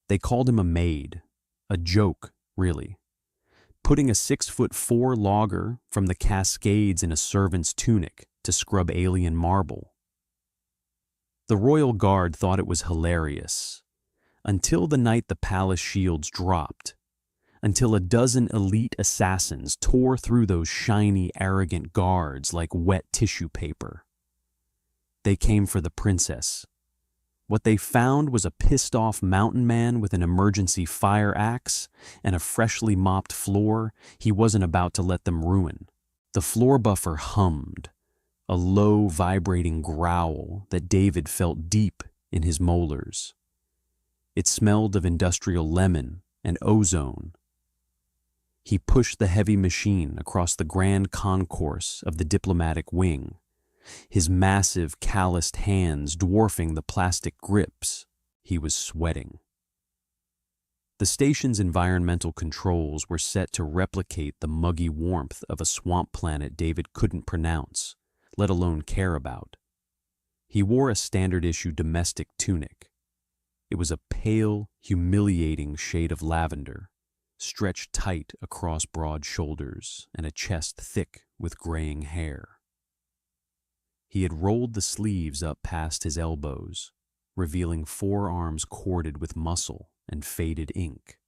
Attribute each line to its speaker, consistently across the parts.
Speaker 1: They called him a maid, a joke, really. Putting a 6'4" logger from the Cascades in a servant's tunic to scrub alien marble. The royal guard thought it was hilarious, until the night the palace shields dropped, until a dozen elite assassins tore through those shiny, arrogant guards like wet tissue paper. They came for the princess. What they found was a pissed-off mountain man with an emergency fire axe and a freshly mopped floor he wasn't about to let them ruin. The floor buffer hummed, a low, vibrating growl that David felt deep in his molars. It smelled of industrial lemon and ozone. He pushed the heavy machine across the grand concourse of the diplomatic wing, his massive, calloused hands dwarfing the plastic grips. He was sweating. The station's environmental controls were set to replicate the muggy warmth of a swamp planet David couldn't pronounce, let alone care about. He wore a standard-issue domestic tunic. It was a pale, humiliating shade of lavender, stretched tight across broad shoulders and a chest thick with graying hair. He had rolled the sleeves up past his elbows, revealing forearms corded with muscle and faded ink.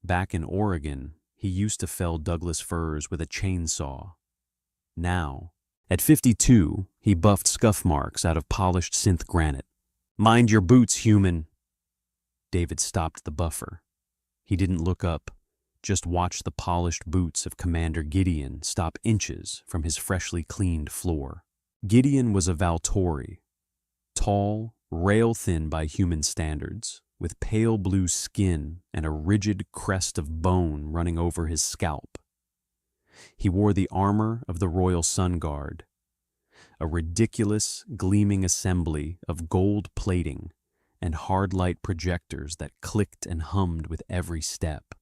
Speaker 1: Back in Oregon, he used to fell Douglas firs with a chainsaw. Now, at 52, he buffed scuff marks out of polished synth granite. "Mind your boots, human!" David stopped the buffer. He didn't look up, just watched the polished boots of Commander Gideon stop inches from his freshly cleaned floor. Gideon was a Valtori, tall, rail-thin by human standards, with pale blue skin and a rigid crest of bone running over his scalp. He wore the armor of the Royal Sun Guard, a ridiculous, gleaming assembly of gold plating and hard light projectors that clicked and hummed with every step.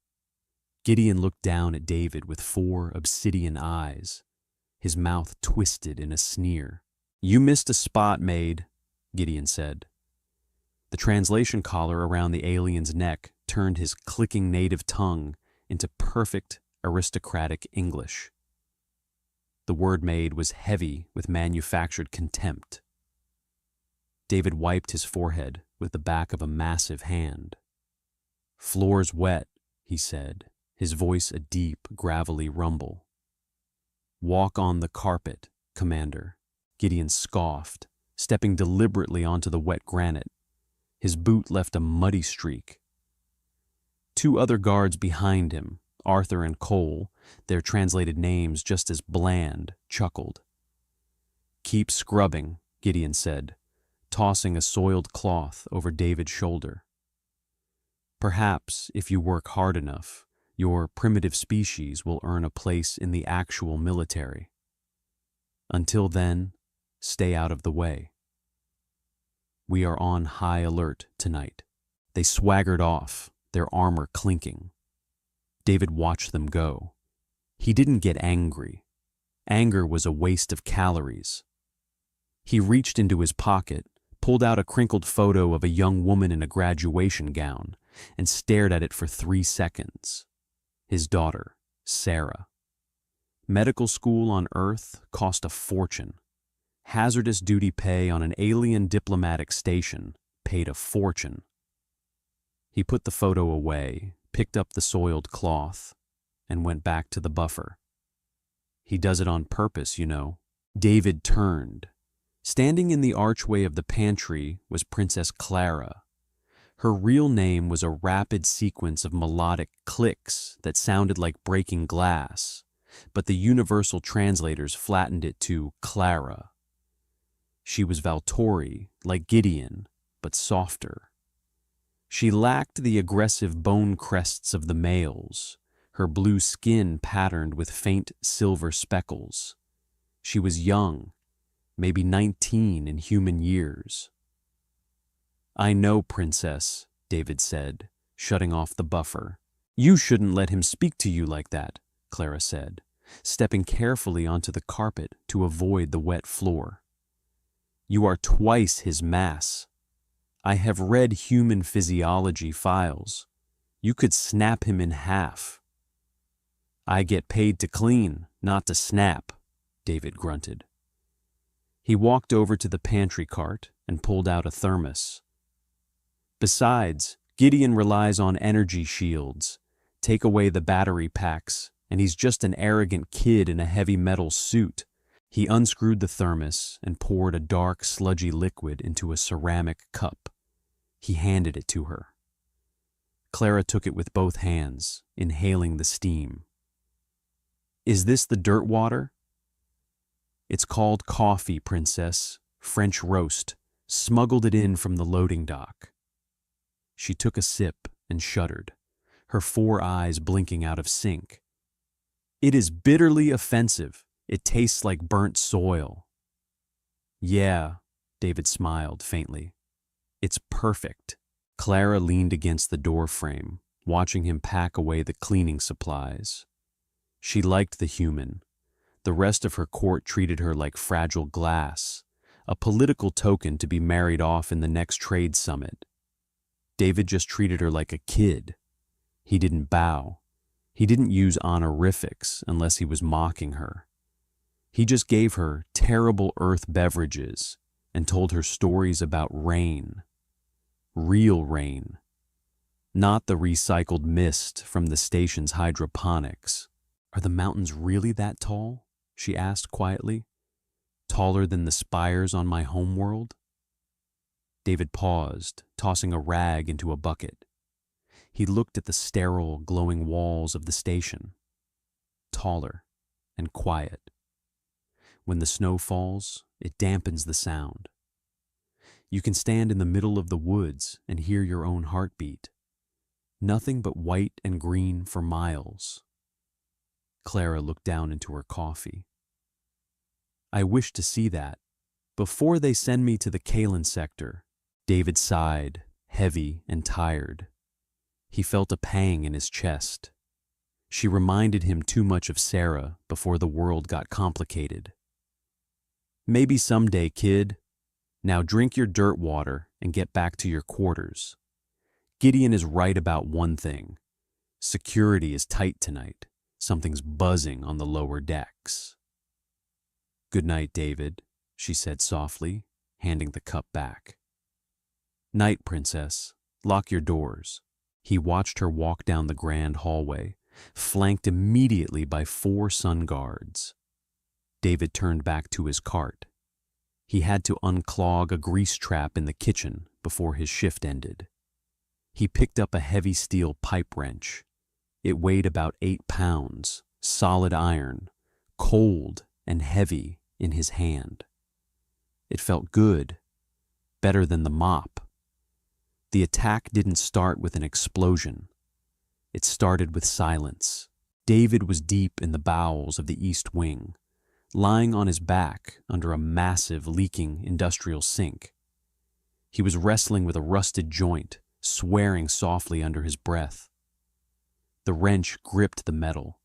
Speaker 1: Gideon looked down at David with 4 obsidian eyes, his mouth twisted in a sneer. "You missed a spot, Maid," Gideon said. The translation collar around the alien's neck turned his clicking native tongue into perfect aristocratic English. The word "maid" was heavy with manufactured contempt. David wiped his forehead with the back of a massive hand. "Floor's wet," he said, his voice a deep, gravelly rumble. "Walk on the carpet, Commander," Gideon scoffed, stepping deliberately onto the wet granite. His boot left a muddy streak. 2 other guards behind him, Arthur and Cole, their translated names just as bland, chuckled. "Keep scrubbing," Gideon said, tossing a soiled cloth over David's shoulder. "Perhaps, if you work hard enough, your primitive species will earn a place in the actual military. Until then, stay out of the way. We are on high alert tonight." They swaggered off, their armor clinking. David watched them go. He didn't get angry. Anger was a waste of calories. He reached into his pocket, pulled out a crinkled photo of a young woman in a graduation gown, and stared at it for 3 seconds. His daughter, Sarah. Medical school on Earth cost a fortune. Hazardous duty pay on an alien diplomatic station paid a fortune. He put the photo away, picked up the soiled cloth, and went back to the buffer. He does it on purpose, you know. David turned. Standing in the archway of the pantry was Princess Clara. Her real name was a rapid sequence of melodic clicks that sounded like breaking glass, but the universal translators flattened it to Clara. She was Valtori, like Gideon, but softer. She lacked the aggressive bone crests of the males, her blue skin patterned with faint silver speckles. She was young, maybe 19 in human years. "I know, Princess," David said, shutting off the buffer. "You shouldn't let him speak to you like that," Clara said, stepping carefully onto the carpet to avoid the wet floor. "You are twice his mass. I have read human physiology files. You could snap him in half. I get paid to clean, not to snap, David grunted. He walked over to the pantry cart and pulled out a thermos. Besides, Gideon relies on energy shields. Take away the battery packs, and he's just an arrogant kid in a heavy metal suit. He unscrewed the thermos and poured a dark, sludgy liquid into a ceramic cup. He handed it to her. Clara took it with both hands, inhaling the steam. Is this the dirt water? It's called coffee, Princess. French roast. Smuggled it in from the loading dock. She took a sip and shuddered, her 4 eyes blinking out of sync. It is bitterly offensive. It tastes like burnt soil. Yeah, David smiled faintly. It's perfect. Clara leaned against the door frame, watching him pack away the cleaning supplies. She liked the human. The rest of her court treated her like fragile glass, a political token to be married off in the next trade summit. David just treated her like a kid. He didn't bow. He didn't use honorifics unless he was mocking her. He just gave her terrible earth beverages and told her stories about rain. Real rain. Not the recycled mist from the station's hydroponics. Are the mountains really that tall? She asked quietly. Taller than the spires on my homeworld? David paused, tossing a rag into a bucket. He looked at the sterile, glowing walls of the station. Taller and quiet. When the snow falls, it dampens the sound. You can stand in the middle of the woods and hear your own heartbeat. Nothing but white and green for miles. Clara looked down into her coffee. I wish to see that. Before they send me to the Kalen sector. David sighed, heavy and tired. He felt a pang in his chest. She reminded him too much of Sarah before the world got complicated. Maybe someday, kid. Now drink your dirt water and get back to your quarters. Gideon is right about one thing. Security is tight tonight. Something's buzzing on the lower decks. Good night, David, she said softly, handing the cup back. Night, Princess. Lock your doors. He watched her walk down the grand hallway, flanked immediately by 4 sun guards. David turned back to his cart. He had to unclog a grease trap in the kitchen before his shift ended. He picked up a heavy steel pipe wrench. It weighed about 8 pounds, solid iron, cold and heavy in his hand. It felt good, better than the mop. The attack didn't start with an explosion. It started with silence. David was deep in the bowels of the East Wing, lying on his back under a massive leaking industrial sink. He was wrestling with a rusted joint, swearing softly under his breath. The wrench gripped the metal.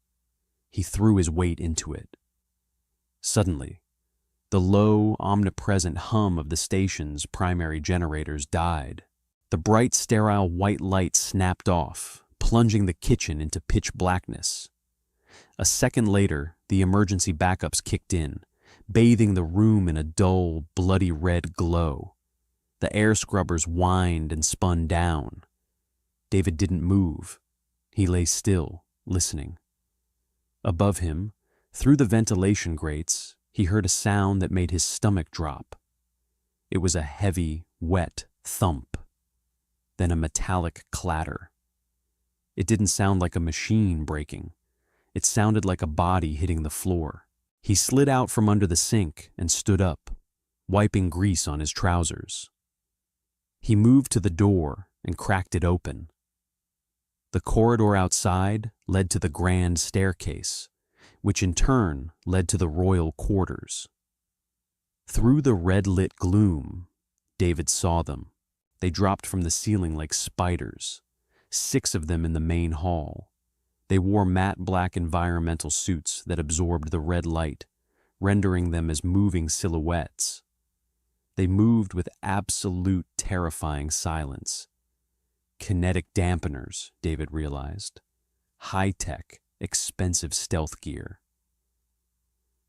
Speaker 1: He threw his weight into it. Suddenly, the low, omnipresent hum of the station's primary generators died. The bright, sterile white light snapped off, plunging the kitchen into pitch blackness. A second later, the emergency backups kicked in, bathing the room in a dull, bloody red glow. The air scrubbers whined and spun down. David didn't move. He lay still, listening. Above him, through the ventilation grates, he heard a sound that made his stomach drop. It was a heavy, wet thump, then a metallic clatter. It didn't sound like a machine breaking. It sounded like a body hitting the floor. He slid out from under the sink and stood up, wiping grease on his trousers. He moved to the door and cracked it open. The corridor outside led to the grand staircase, which in turn led to the royal quarters. Through the red-lit gloom, David saw them. They dropped from the ceiling like spiders, 6 of them in the main hall. They wore matte black environmental suits that absorbed the red light, rendering them as moving silhouettes. They moved with absolute terrifying silence. Kinetic dampeners, David realized. High-tech, expensive stealth gear.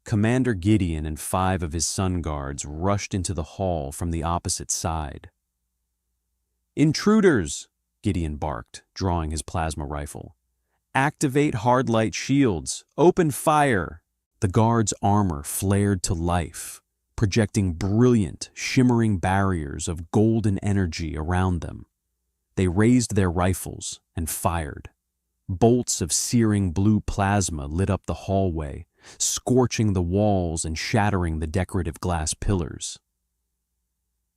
Speaker 1: Commander Gideon and 5 of his sun guards rushed into the hall from the opposite side. "Intruders!" Gideon barked, drawing his plasma rifle. "Activate hard light shields! Open fire!" The guards' armor flared to life, projecting brilliant, shimmering barriers of golden energy around them. They raised their rifles and fired. Bolts of searing blue plasma lit up the hallway, scorching the walls and shattering the decorative glass pillars.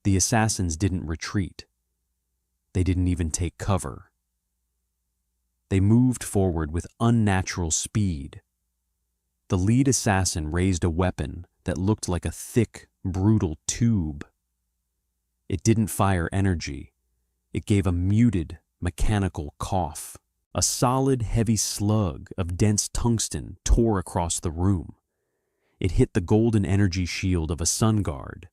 Speaker 1: The assassins didn't retreat. They didn't even take cover. They moved forward with unnatural speed. The lead assassin raised a weapon that looked like a thick, brutal tube. It didn't fire energy. It gave a muted, mechanical cough. A solid, heavy slug of dense tungsten tore across the room. It hit the golden energy shield of a sun guard.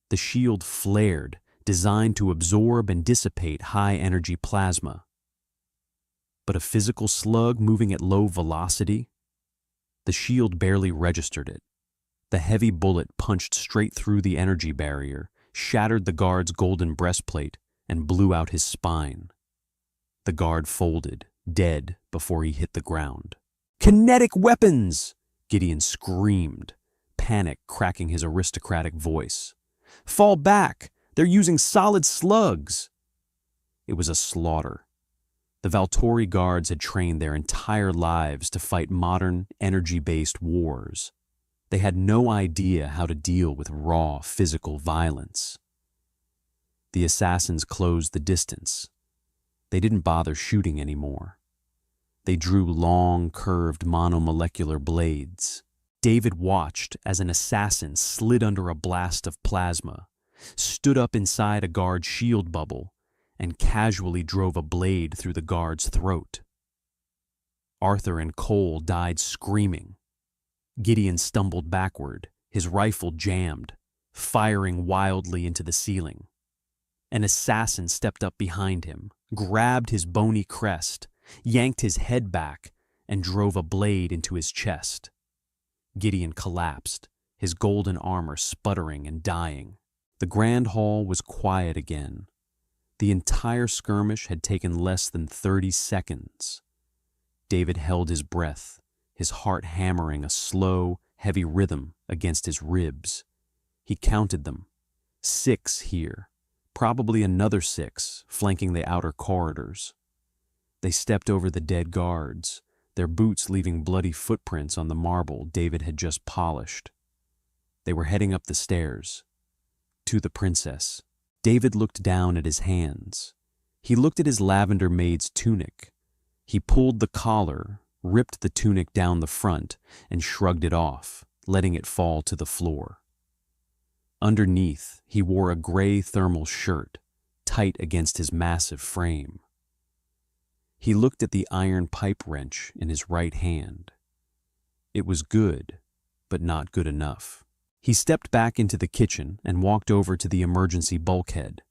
Speaker 1: The shield flared, designed to absorb and dissipate high-energy plasma. But a physical slug moving at low velocity? The shield barely registered it. The heavy bullet punched straight through the energy barrier, shattered the guard's golden breastplate, and blew out his spine. The guard folded, dead before he hit the ground. "Kinetic weapons!" Gideon screamed, panic cracking his aristocratic voice. "Fall back! They're using solid slugs!" It was a slaughter. The Valtori guards had trained their entire lives to fight modern, energy-based wars. They had no idea how to deal with raw, physical violence. The assassins closed the distance. They didn't bother shooting anymore. They drew long, curved monomolecular blades. David watched as an assassin slid under a blast of plasma, stood up inside a guard's shield bubble, and casually drove a blade through the guard's throat. Arthur and Cole died screaming. Gideon stumbled backward, his rifle jammed, firing wildly into the ceiling. An assassin stepped up behind him, grabbed his bony crest, yanked his head back, and drove a blade into his chest. Gideon collapsed, his golden armor sputtering and dying. The grand hall was quiet again. The entire skirmish had taken less than 30 seconds. David held his breath, his heart hammering a slow, heavy rhythm against his ribs. He counted them. 6 here, probably another 6 flanking the outer corridors. They stepped over the dead guards, their boots leaving bloody footprints on the marble David had just polished. They were heading up the stairs. To the princess. David looked down at his hands. He looked at his lavender maid's tunic. He pulled the collar, ripped the tunic down the front, and shrugged it off, letting it fall to the floor. Underneath, he wore a gray thermal shirt, tight against his massive frame. He looked at the iron pipe wrench in his right hand. It was good, but not good enough. He stepped back into the kitchen and walked over to the emergency bulkhead.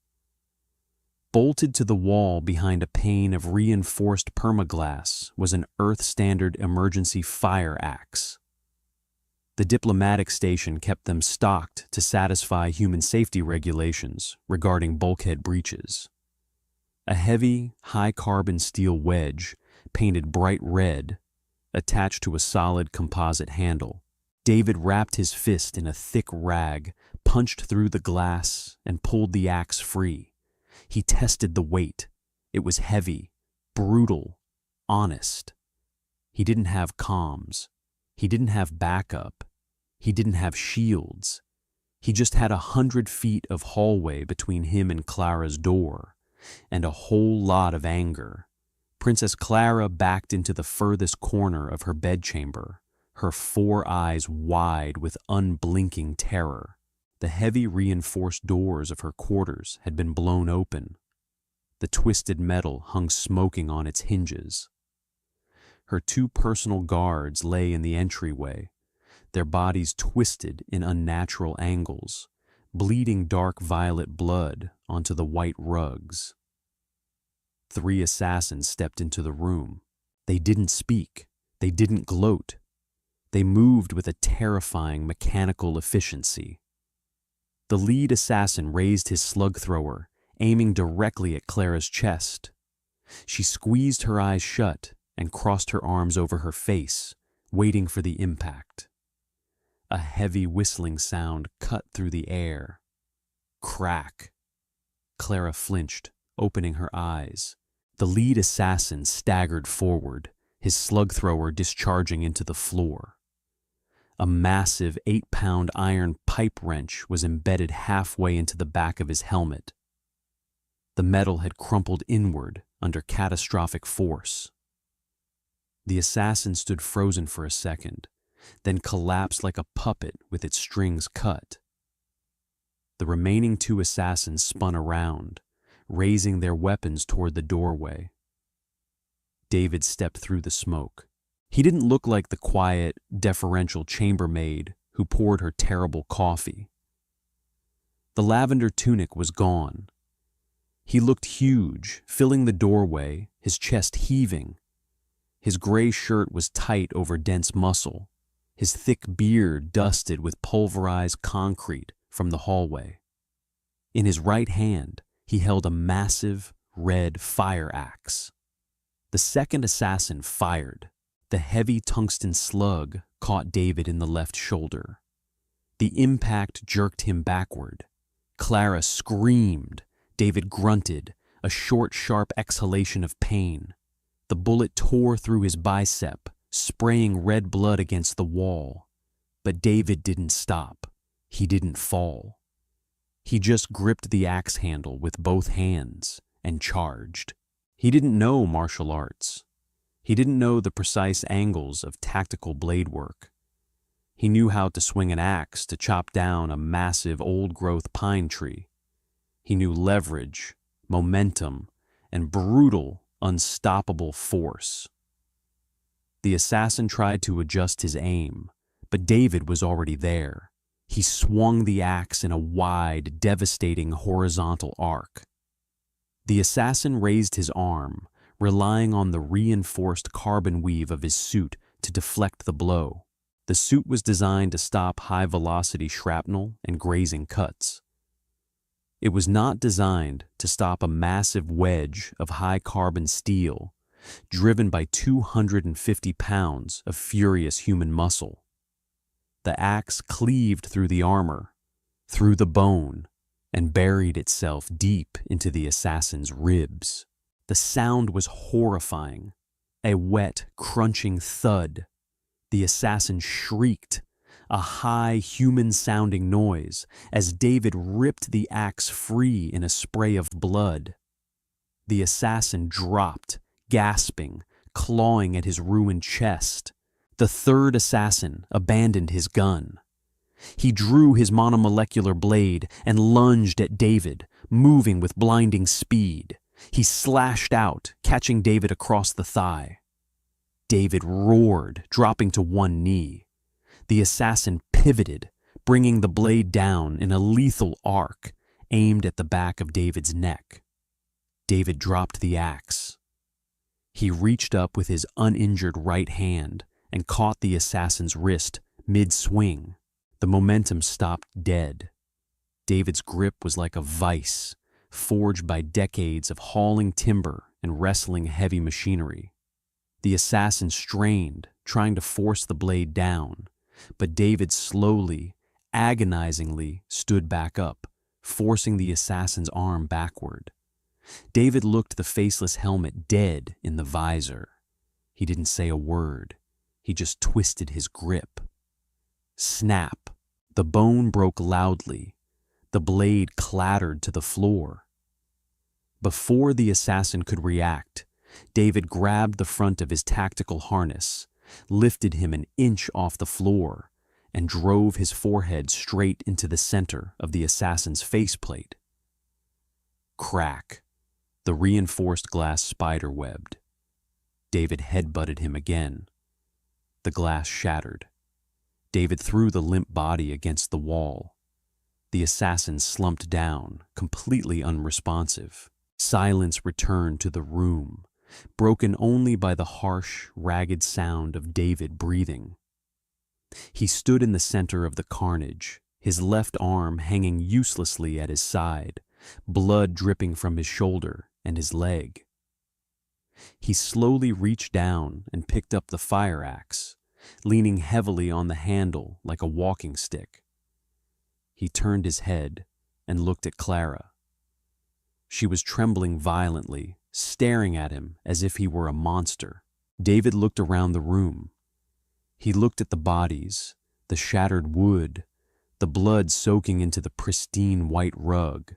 Speaker 1: Bolted to the wall behind a pane of reinforced permaglass was an Earth-standard emergency fire axe. The diplomatic station kept them stocked to satisfy human safety regulations regarding bulkhead breaches. A heavy, high-carbon steel wedge, painted bright red, attached to a solid composite handle. David wrapped his fist in a thick rag, punched through the glass, and pulled the axe free. He tested the weight. It was heavy, brutal, honest. He didn't have comms. He didn't have backup. He didn't have shields. He just had 100 feet of hallway between him and Clara's door, and a whole lot of anger. Princess Clara backed into the furthest corner of her bedchamber, her 4 eyes wide with unblinking terror. The heavy reinforced doors of her quarters had been blown open. The twisted metal hung smoking on its hinges. Her 2 personal guards lay in the entryway, their bodies twisted in unnatural angles, bleeding dark violet blood onto the white rugs. 3 assassins stepped into the room. They didn't speak. They didn't gloat. They moved with a terrifying mechanical efficiency. The lead assassin raised his slug thrower, aiming directly at Clara's chest. She squeezed her eyes shut and crossed her arms over her face, waiting for the impact. A heavy whistling sound cut through the air. Crack. Clara flinched, opening her eyes. The lead assassin staggered forward, his slug thrower discharging into the floor. A massive 8-pound iron pipe wrench was embedded halfway into the back of his helmet. The metal had crumpled inward under catastrophic force. The assassin stood frozen for a second, then collapsed like a puppet with its strings cut. The remaining 2 assassins spun around, raising their weapons toward the doorway. David stepped through the smoke. He didn't look like the quiet, deferential chambermaid who poured her terrible coffee. The lavender tunic was gone. He looked huge, filling the doorway, his chest heaving. His gray shirt was tight over dense muscle, his thick beard dusted with pulverized concrete from the hallway. In his right hand, he held a massive, red fire axe. The second assassin fired. The heavy tungsten slug caught David in the left shoulder. The impact jerked him backward. Clara screamed. David grunted, a short, sharp exhalation of pain. The bullet tore through his bicep, spraying red blood against the wall. But David didn't stop. He didn't fall. He just gripped the axe handle with both hands and charged. He didn't know martial arts. He didn't know the precise angles of tactical blade work. He knew how to swing an axe to chop down a massive old-growth pine tree. He knew leverage, momentum, and brutal, unstoppable force. The assassin tried to adjust his aim, but David was already there. He swung the axe in a wide, devastating horizontal arc. The assassin raised his arm, relying on the reinforced carbon weave of his suit to deflect the blow. The suit was designed to stop high-velocity shrapnel and grazing cuts. It was not designed to stop a massive wedge of high-carbon steel driven by 250 pounds of furious human muscle. The axe cleaved through the armor, through the bone, and buried itself deep into the assassin's ribs. The sound was horrifying, a wet, crunching thud. The assassin shrieked, a high, human-sounding noise, as David ripped the axe free in a spray of blood. The assassin dropped, gasping, clawing at his ruined chest. The third assassin abandoned his gun. He drew his monomolecular blade and lunged at David, moving with blinding speed. He slashed out, catching David across the thigh. David roared, dropping to one knee. The assassin pivoted, bringing the blade down in a lethal arc, aimed at the back of David's neck. David dropped the axe. He reached up with his uninjured right hand and caught the assassin's wrist mid-swing. The momentum stopped dead. David's grip was like a vice, forged by decades of hauling timber and wrestling heavy machinery. The assassin strained, trying to force the blade down, but David slowly, agonizingly stood back up, forcing the assassin's arm backward. David looked the faceless helmet dead in the visor. He didn't say a word. He just twisted his grip. Snap! The bone broke loudly. The blade clattered to the floor. Before the assassin could react, David grabbed the front of his tactical harness, lifted him an inch off the floor, and drove his forehead straight into the center of the assassin's faceplate. Crack. The reinforced glass spider-webbed. David headbutted him again. The glass shattered. David threw the limp body against the wall. The assassin slumped down, completely unresponsive. Silence returned to the room, broken only by the harsh, ragged sound of David breathing. He stood in the center of the carnage, his left arm hanging uselessly at his side, blood dripping from his shoulder and his leg. He slowly reached down and picked up the fire axe, leaning heavily on the handle like a walking stick. He turned his head and looked at Clara. She was trembling violently, staring at him as if he were a monster. David looked around the room. He looked at the bodies, the shattered wood, the blood soaking into the pristine white rug.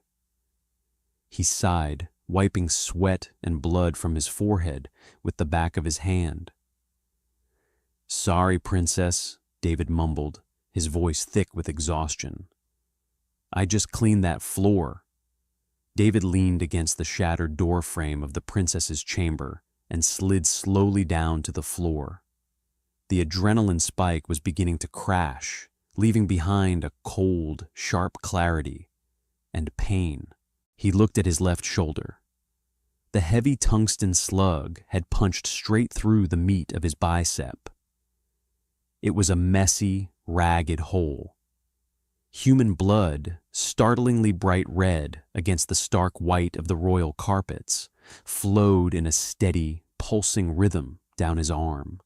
Speaker 1: He sighed, wiping sweat and blood from his forehead with the back of his hand. "Sorry, Princess," David mumbled, his voice thick with exhaustion. "I just cleaned that floor." David leaned against the shattered door frame of the princess's chamber and slid slowly down to the floor. The adrenaline spike was beginning to crash, leaving behind a cold, sharp clarity and pain. He looked at his left shoulder. The heavy tungsten slug had punched straight through the meat of his bicep. It was a messy, ragged hole. Human blood, startlingly bright red against the stark white of the royal carpets, flowed in a steady, pulsing rhythm down his arm,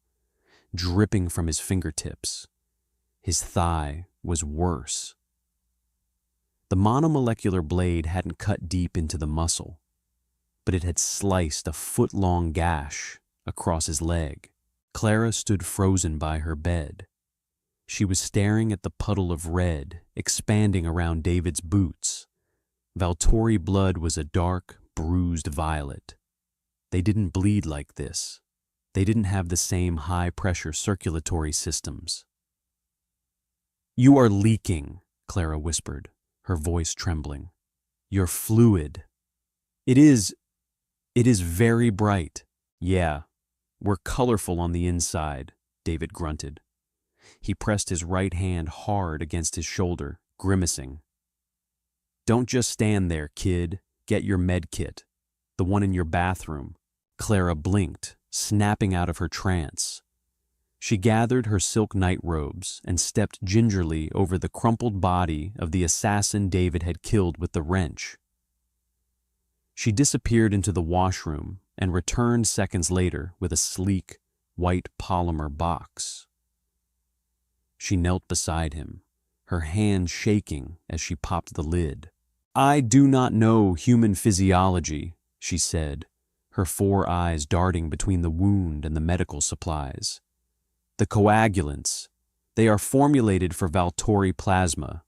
Speaker 1: dripping from his fingertips. His thigh was worse. The monomolecular blade hadn't cut deep into the muscle, but it had sliced a foot-long gash across his leg. Clara stood frozen by her bed. She was staring at the puddle of red expanding around David's boots. Valtori blood was a dark, bruised violet. They didn't bleed like this. They didn't have the same high-pressure circulatory systems. "You are leaking," Clara whispered, her voice trembling. "Your fluid. It is very bright." "Yeah, we're colorful on the inside," David grunted. He pressed his right hand hard against his shoulder, grimacing. "Don't just stand there, kid. Get your med kit. The one in your bathroom." Clara blinked, snapping out of her trance. She gathered her silk nightrobes and stepped gingerly over the crumpled body of the assassin David had killed with the wrench. She disappeared into the washroom and returned seconds later with a sleek, white polymer box. She knelt beside him, her hand shaking as she popped the lid. "I do not know human physiology," she said, her 4 eyes darting between the wound and the medical supplies. "The coagulants, they are formulated for Valtori plasma.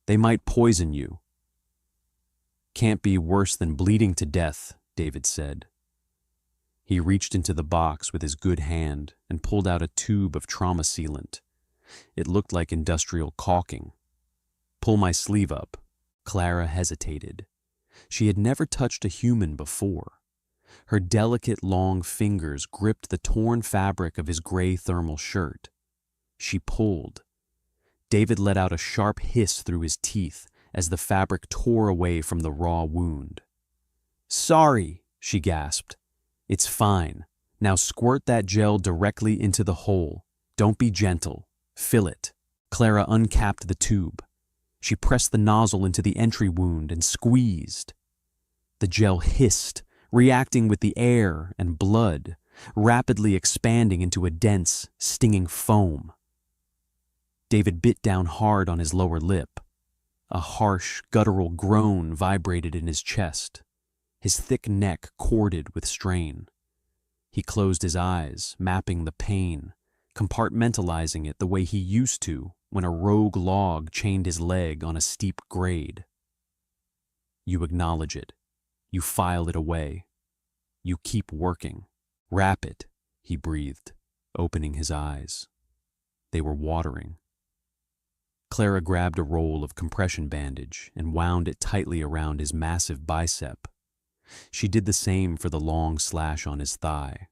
Speaker 1: They might poison you." "Can't be worse than bleeding to death," David said. He reached into the box with his good hand and pulled out a tube of trauma sealant. It looked like industrial caulking. "Pull my sleeve up." Clara hesitated. She had never touched a human before. Her delicate, long fingers gripped the torn fabric of his gray thermal shirt. She pulled. David let out a sharp hiss through his teeth as the fabric tore away from the raw wound. "Sorry," she gasped. "It's fine. Now squirt that gel directly into the hole. Don't be gentle. Fill it." Clara uncapped the tube. She pressed the nozzle into the entry wound and squeezed. The gel hissed, reacting with the air and blood, rapidly expanding into a dense, stinging foam. David bit down hard on his lower lip. A harsh, guttural groan vibrated in his chest. His thick neck corded with strain. He closed his eyes, mapping the pain, compartmentalizing it the way he used to when a rogue log chained his leg on a steep grade. You acknowledge it. You file it away. You keep working. "Wrap it," he breathed, opening his eyes. They were watering. Clara grabbed a roll of compression bandage and wound it tightly around his massive bicep. She did the same for the long slash on his thigh.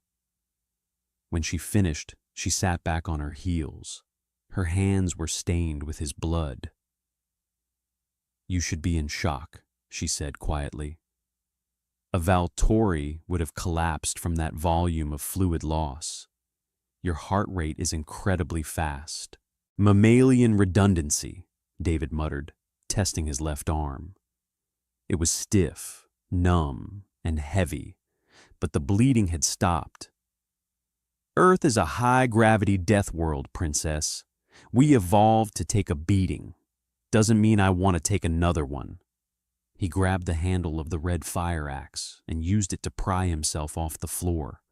Speaker 1: When she finished, she sat back on her heels. Her hands were stained with his blood. "You should be in shock," she said quietly. "A Valtori would have collapsed from that volume of fluid loss. Your heart rate is incredibly fast." "Mammalian redundancy," David muttered, testing his left arm. It was stiff, numb, and heavy, but the bleeding had stopped. "Earth is a high-gravity death world, Princess. We evolved to take a beating. Doesn't mean I want to take another one." He grabbed the handle of the red fire axe and used it to pry himself off the floor.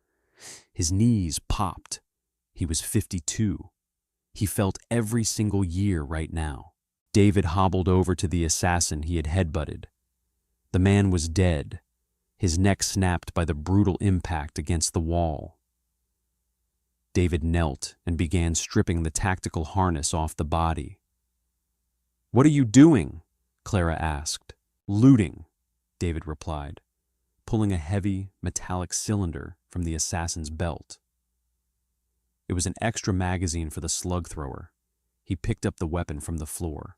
Speaker 1: His knees popped. He was 52. He felt every single year right now. David hobbled over to the assassin he had headbutted. The man was dead, his neck snapped by the brutal impact against the wall. David knelt and began stripping the tactical harness off the body. "What are you doing?" Clara asked. "Looting," David replied, pulling a heavy, metallic cylinder from the assassin's belt. It was an extra magazine for the slug thrower. He picked up the weapon from the floor.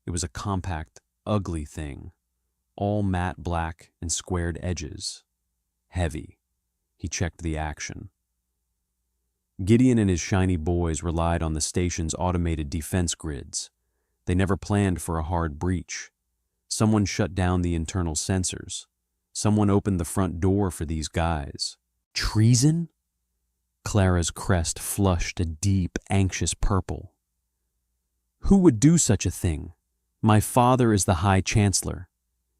Speaker 1: It was a compact, ugly thing, all matte black and squared edges. Heavy. He checked the action. Gideon and his shiny boys relied on the station's automated defense grids. They never planned for a hard breach. Someone shut down the internal sensors. Someone opened the front door for these guys. Treason? Clara's crest flushed a deep, anxious purple. "Who would do such a thing? My father is the High Chancellor.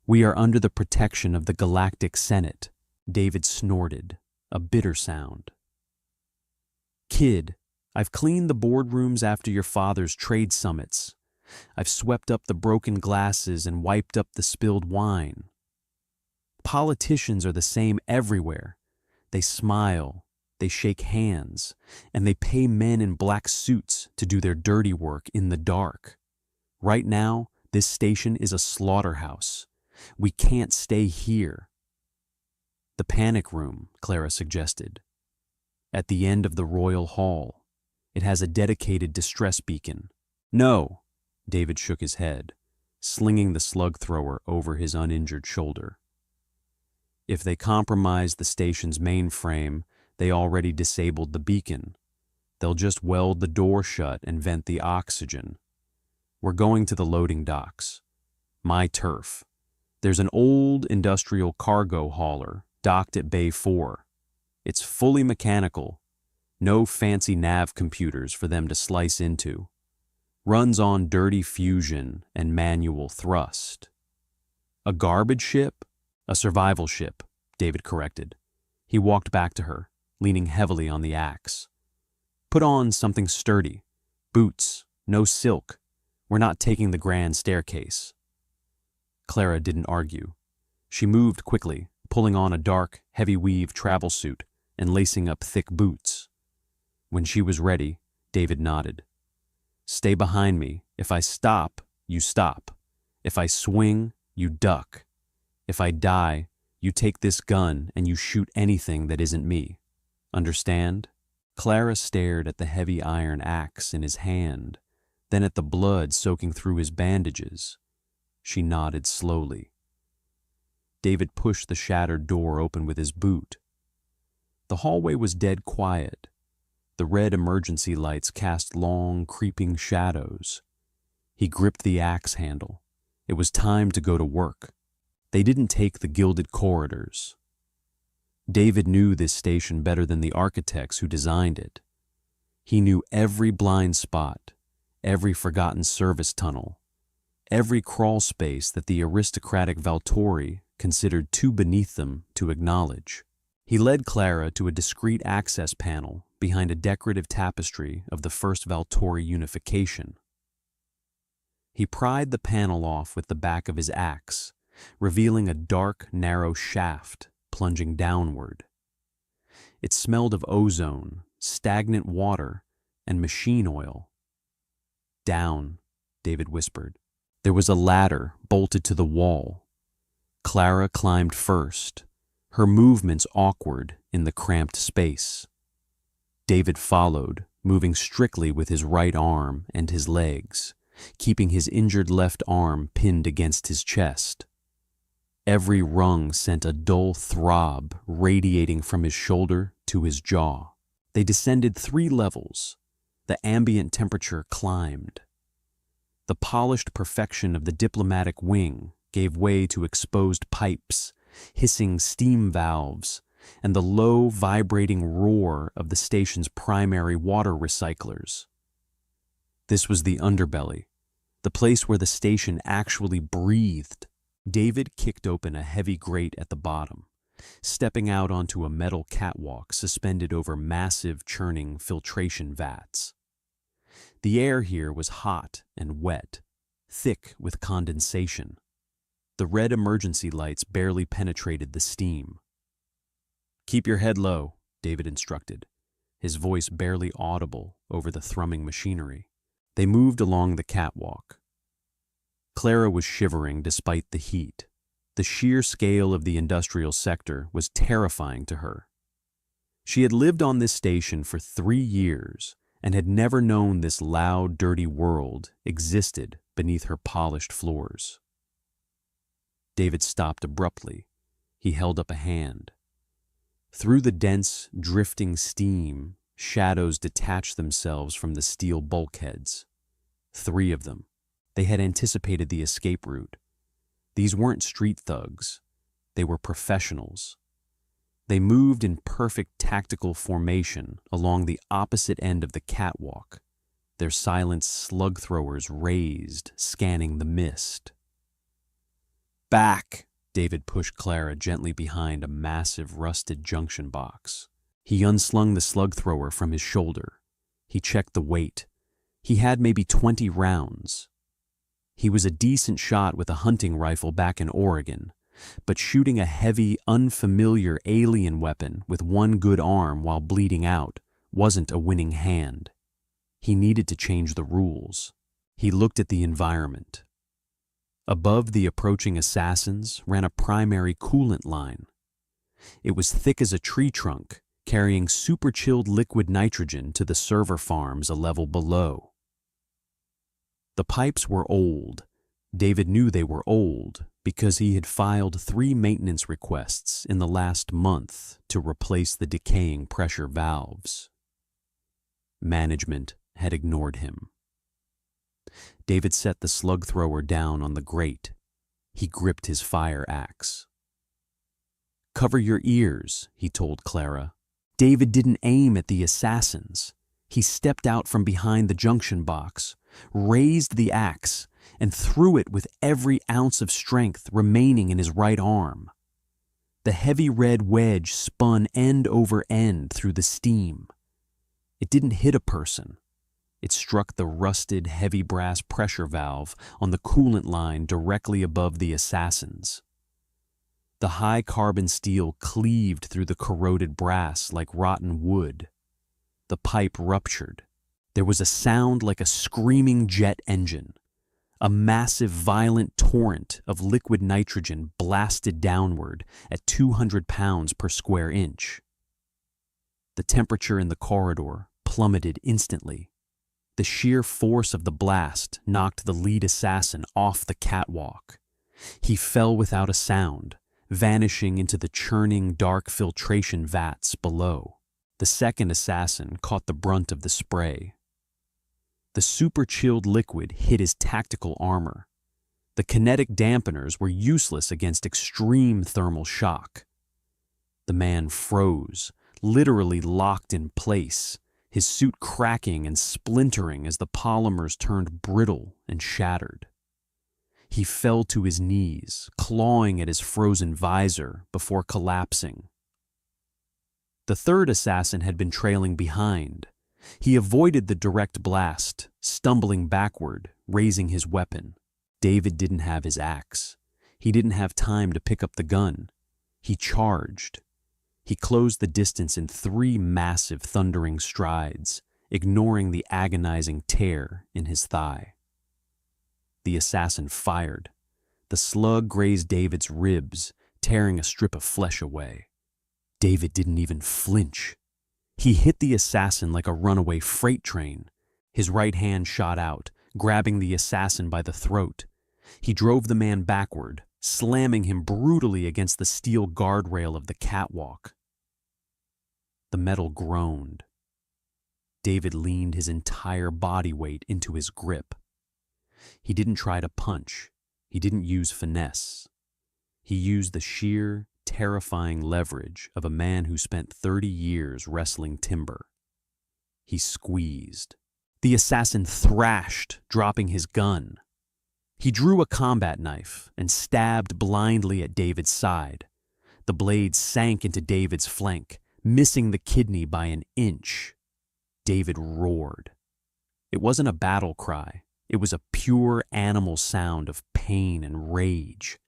Speaker 1: We are under the protection of the Galactic Senate." David snorted, a bitter sound. "Kid, I've cleaned the boardrooms after your father's trade summits. I've swept up the broken glasses and wiped up the spilled wine. Politicians are the same everywhere. They smile, they shake hands, and they pay men in black suits to do their dirty work in the dark. Right now, this station is a slaughterhouse. We can't stay here." "The panic room," Clara suggested. "At the end of the Royal Hall. It has a dedicated distress beacon." "No," David shook his head, slinging the slug thrower over his uninjured shoulder. "If they compromise the station's mainframe, they already disabled the beacon. They'll just weld the door shut and vent the oxygen. We're going to the loading docks. My turf. There's an old industrial cargo hauler docked at Bay 4. It's fully mechanical. No fancy nav computers for them to slice into. Runs on dirty fusion and manual thrust." "A garbage ship?" "A survival ship," David corrected. He walked back to her, leaning heavily on the axe. "Put on something sturdy. Boots, no silk. We're not taking the grand staircase." Clara didn't argue. She moved quickly, pulling on a dark, heavy-weave travel suit and lacing up thick boots. When she was ready, David nodded. "Stay behind me. If I stop, you stop. If I swing, you duck. If I die, you take this gun and you shoot anything that isn't me. Understand?" Clara stared at the heavy iron axe in his hand, then at the blood soaking through his bandages. She nodded slowly. David pushed the shattered door open with his boot. The hallway was dead quiet. The red emergency lights cast long, creeping shadows. He gripped the axe handle. It was time to go to work. They didn't take the gilded corridors. David knew this station better than the architects who designed it. He knew every blind spot, every forgotten service tunnel, every crawl space that the aristocratic Valtori considered too beneath them to acknowledge. He led Clara to a discreet access panel behind a decorative tapestry of the first Valtori unification. He pried the panel off with the back of his axe, revealing a dark, narrow shaft plunging downward. It smelled of ozone, stagnant water, and machine oil. "Down," David whispered. There was a ladder bolted to the wall. Clara climbed first, her movements awkward in the cramped space. David followed, moving strictly with his right arm and his legs, keeping his injured left arm pinned against his chest. Every rung sent a dull throb radiating from his shoulder to his jaw. They descended 3 levels. The ambient temperature climbed. The polished perfection of the diplomatic wing gave way to exposed pipes, hissing steam valves, and the low, vibrating roar of the station's primary water recyclers. This was the underbelly, the place where the station actually breathed. David kicked open a heavy grate at the bottom, stepping out onto a metal catwalk suspended over massive churning filtration vats. The air here was hot and wet, thick with condensation. The red emergency lights barely penetrated the steam. "Keep your head low," David instructed, his voice barely audible over the thrumming machinery. They moved along the catwalk. Clara was shivering despite the heat. The sheer scale of the industrial sector was terrifying to her. She had lived on this station for 3 years and had never known this loud, dirty world existed beneath her polished floors. David stopped abruptly. He held up a hand. Through the dense, drifting steam, shadows detached themselves from the steel bulkheads. 3 of them. They had anticipated the escape route. These weren't street thugs. They were professionals. They moved in perfect tactical formation along the opposite end of the catwalk, their silent slug throwers raised, scanning the mist. "Back!" David pushed Clara gently behind a massive rusted junction box. He unslung the slug thrower from his shoulder. He checked the weight. He had maybe 20 rounds. He was a decent shot with a hunting rifle back in Oregon, but shooting a heavy, unfamiliar alien weapon with one good arm while bleeding out wasn't a winning hand. He needed to change the rules. He looked at the environment. Above the approaching assassins ran a primary coolant line. It was thick as a tree trunk, carrying super-chilled liquid nitrogen to the server farms a level below. The pipes were old. David knew they were old because he had filed 3 maintenance requests in the last month to replace the decaying pressure valves. Management had ignored him. David set the slug thrower down on the grate. He gripped his fire axe. "Cover your ears," he told Clara. David didn't aim at the assassins. He stepped out from behind the junction box, raised the axe, and threw it with every ounce of strength remaining in his right arm. The heavy red wedge spun end over end through the steam. It didn't hit a person. It struck the rusted, heavy brass pressure valve on the coolant line directly above the assassins. The high carbon steel cleaved through the corroded brass like rotten wood. The pipe ruptured. There was a sound like a screaming jet engine. A massive, violent torrent of liquid nitrogen blasted downward at 200 pounds per square inch. The temperature in the corridor plummeted instantly. The sheer force of the blast knocked the lead assassin off the catwalk. He fell without a sound, vanishing into the churning, dark filtration vats below. The second assassin caught the brunt of the spray. The super-chilled liquid hit his tactical armor. The kinetic dampeners were useless against extreme thermal shock. The man froze, literally locked in place, his suit cracking and splintering as the polymers turned brittle and shattered. He fell to his knees, clawing at his frozen visor before collapsing. The third assassin had been trailing behind. He avoided the direct blast, stumbling backward, raising his weapon. David didn't have his axe. He didn't have time to pick up the gun. He charged. He closed the distance in 3 massive, thundering strides, ignoring the agonizing tear in his thigh. The assassin fired. The slug grazed David's ribs, tearing a strip of flesh away. David didn't even flinch. He hit the assassin like a runaway freight train. His right hand shot out, grabbing the assassin by the throat. He drove the man backward, slamming him brutally against the steel guardrail of the catwalk. The metal groaned. David leaned his entire body weight into his grip. He didn't try to punch. He didn't use finesse. He used the sheer, terrifying leverage of a man who spent 30 years wrestling timber. He squeezed. The assassin thrashed, dropping his gun. He drew a combat knife and stabbed blindly at David's side. The blade sank into David's flank, missing the kidney by an inch. David roared. It wasn't a battle cry. It was a pure animal sound of pain and rage.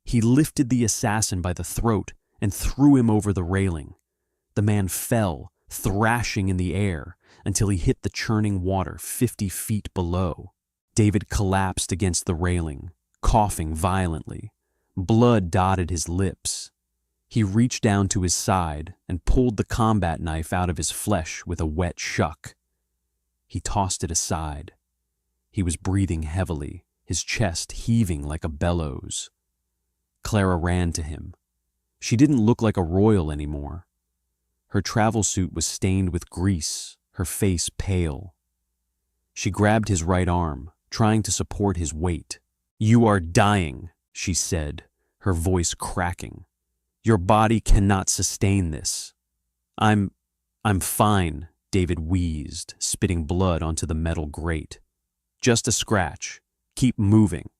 Speaker 1: He lifted the assassin by the throat and threw him over the railing. The man fell, thrashing in the air, until he hit the churning water 50 feet below. David collapsed against the railing, coughing violently. Blood dotted his lips. He reached down to his side and pulled the combat knife out of his flesh with a wet shuck. He tossed it aside. He was breathing heavily, his chest heaving like a bellows. Clara ran to him. She didn't look like a royal anymore. Her travel suit was stained with grease, her face pale. She grabbed his right arm, trying to support his weight. "You are dying," she said, her voice cracking. "Your body cannot sustain this." I'm fine," David wheezed, spitting blood onto the metal grate. "Just a scratch. Keep moving."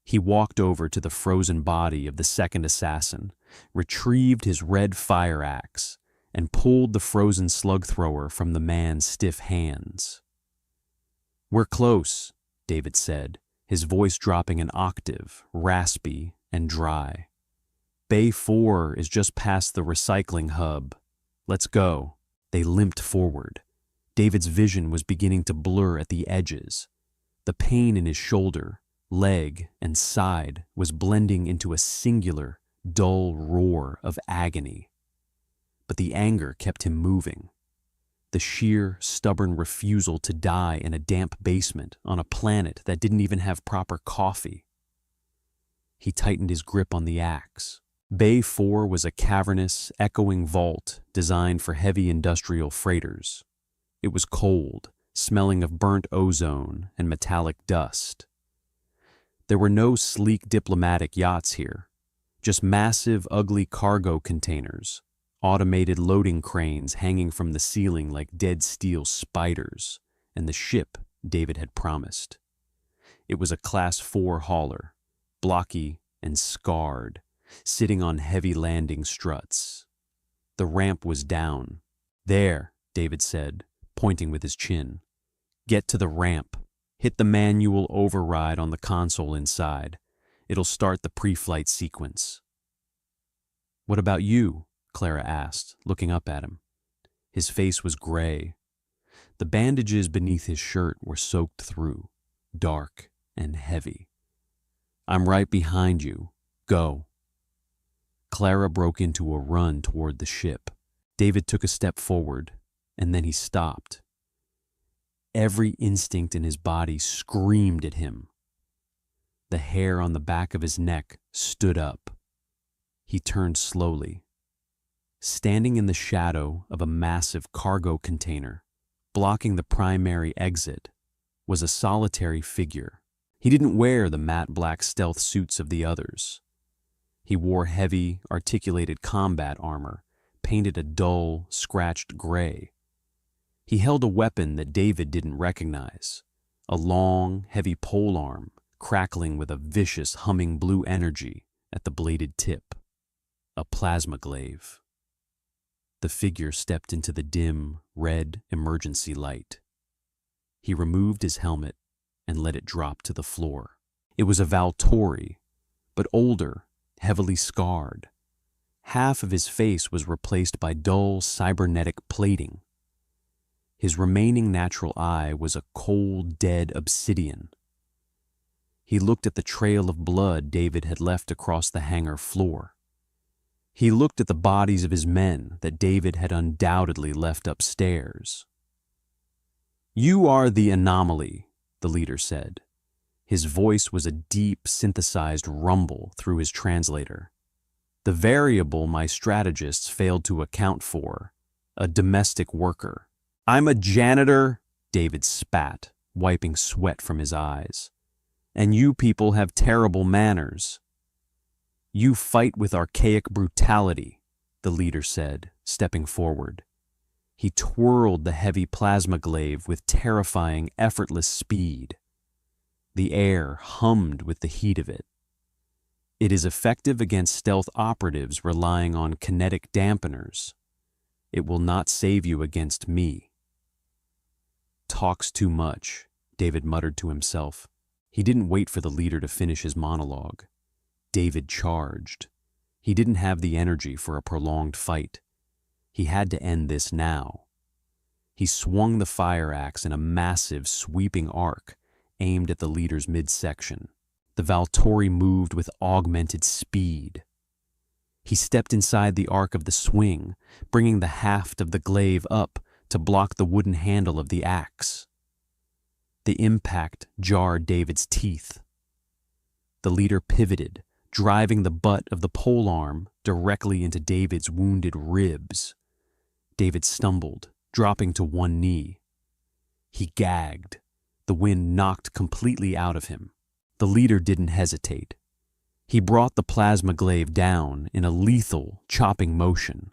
Speaker 1: He walked over to the frozen body of the second assassin, retrieved his red fire axe, and pulled the frozen slug thrower from the man's stiff hands. "We're close," David said, his voice dropping an octave, raspy and dry. "Bay 4 is just past the recycling hub. Let's go." They limped forward. David's vision was beginning to blur at the edges. The pain in his shoulder, leg, and side was blending into a singular, dull roar of agony. But the anger kept him moving. The sheer, stubborn refusal to die in a damp basement on a planet that didn't even have proper coffee. He tightened his grip on the axe. Bay 4 was a cavernous, echoing vault designed for heavy industrial freighters. It was cold, smelling of burnt ozone and metallic dust. There were no sleek diplomatic yachts here, just massive, ugly cargo containers, automated loading cranes hanging from the ceiling like dead steel spiders, and the ship David had promised. It was a Class 4 hauler, blocky and scarred, sitting on heavy landing struts. The ramp was down. "There," David said, pointing with his chin. "Get to the ramp. Hit the manual override on the console inside. It'll start the pre-flight sequence." "What about you?" Clara asked, looking up at him. His face was gray. The bandages beneath his shirt were soaked through, dark and heavy. "I'm right behind you. Go." Clara broke into a run toward the ship. David took a step forward, and then he stopped. Every instinct in his body screamed at him. The hair on the back of his neck stood up. He turned slowly. Standing in the shadow of a massive cargo container, blocking the primary exit, was a solitary figure. He didn't wear the matte black stealth suits of the others. He wore heavy, articulated combat armor, painted a dull, scratched gray. He held a weapon that David didn't recognize, a long, heavy polearm crackling with a vicious, humming blue energy at the bladed tip. A plasma glaive. The figure stepped into the dim, red emergency light. He removed his helmet and let it drop to the floor. It was a Valtori, but older, heavily scarred. Half of his face was replaced by dull cybernetic plating. His remaining natural eye was a cold, dead obsidian. He looked at the trail of blood David had left across the hangar floor. He looked at the bodies of his men that David had undoubtedly left upstairs. "You are the anomaly," the the leader said. His voice was a deep, synthesized rumble through his translator. The variable my strategists failed to account for, a domestic worker. I'm a janitor, David spat, wiping sweat from his eyes. And you people have terrible manners. You fight with archaic brutality, the leader said, stepping forward. He twirled the heavy plasma glaive with terrifying, effortless speed. The air hummed with the heat of it. It is effective against stealth operatives relying on kinetic dampeners. It will not save you against me. Talks too much, David muttered to himself. He didn't wait for the leader to finish his monologue. David charged. He didn't have the energy for a prolonged fight. He had to end this now. He swung the fire axe in a massive, sweeping arc, aimed at the leader's midsection. The Valtori moved with augmented speed. He stepped inside the arc of the swing, bringing the haft of the glaive up to block the wooden handle of the axe. The impact jarred David's teeth. The leader pivoted, driving the butt of the polearm directly into David's wounded ribs. David stumbled, dropping to one knee. He gagged. The wind knocked completely out of him. The leader didn't hesitate. He brought the plasma glaive down in a lethal, chopping motion.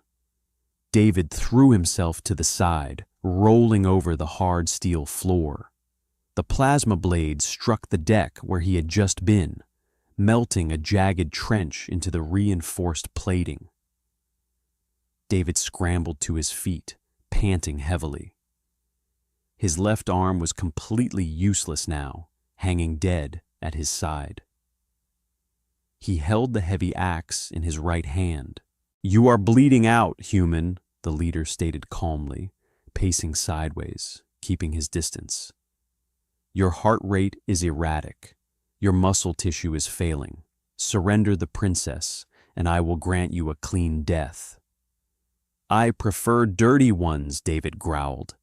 Speaker 1: David threw himself to the side, rolling over the hard steel floor. The plasma blade struck the deck where he had just been, melting a jagged trench into the reinforced plating. David scrambled to his feet, panting heavily. His left arm was completely useless now, hanging dead at his side. He held the heavy axe in his right hand. "You are bleeding out, human," the leader stated calmly, pacing sideways, keeping his distance. "Your heart rate is erratic. Your muscle tissue is failing. Surrender the princess, and I will grant you a clean death." "I prefer dirty ones," David growled.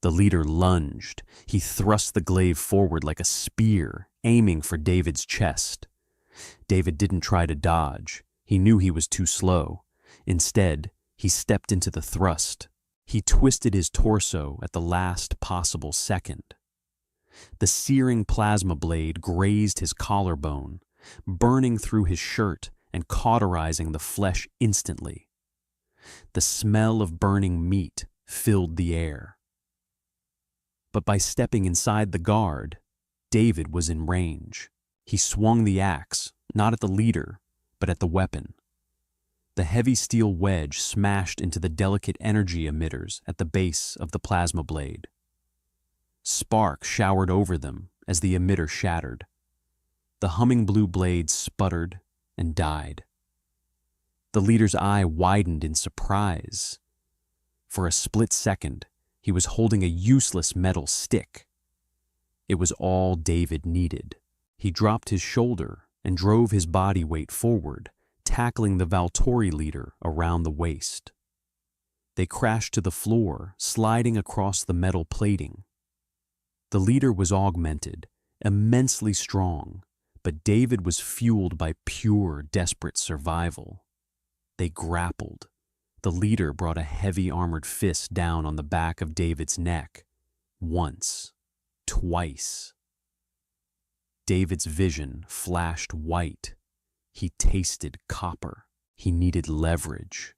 Speaker 1: The leader lunged. He thrust the glaive forward like a spear, aiming for David's chest. David didn't try to dodge. He knew he was too slow. Instead, he stepped into the thrust. He twisted his torso at the last possible second. The searing plasma blade grazed his collarbone, burning through his shirt and cauterizing the flesh instantly. The smell of burning meat filled the air. But by stepping inside the guard, David was in range. He swung the axe, not at the leader, but at the weapon. The heavy steel wedge smashed into the delicate energy emitters at the base of the plasma blade. Sparks showered over them as the emitter shattered. The humming blue blade sputtered and died. The leader's eye widened in surprise. For a split second, he was holding a useless metal stick. It was all David needed. He dropped his shoulder and drove his body weight forward, tackling the Valtori leader around the waist. They crashed to the floor, sliding across the metal plating. The leader was augmented, immensely strong, but David was fueled by pure, desperate survival. They grappled. The leader brought a heavy armored fist down on the back of David's neck. Once. Twice. David's vision flashed white. He tasted copper. He needed leverage.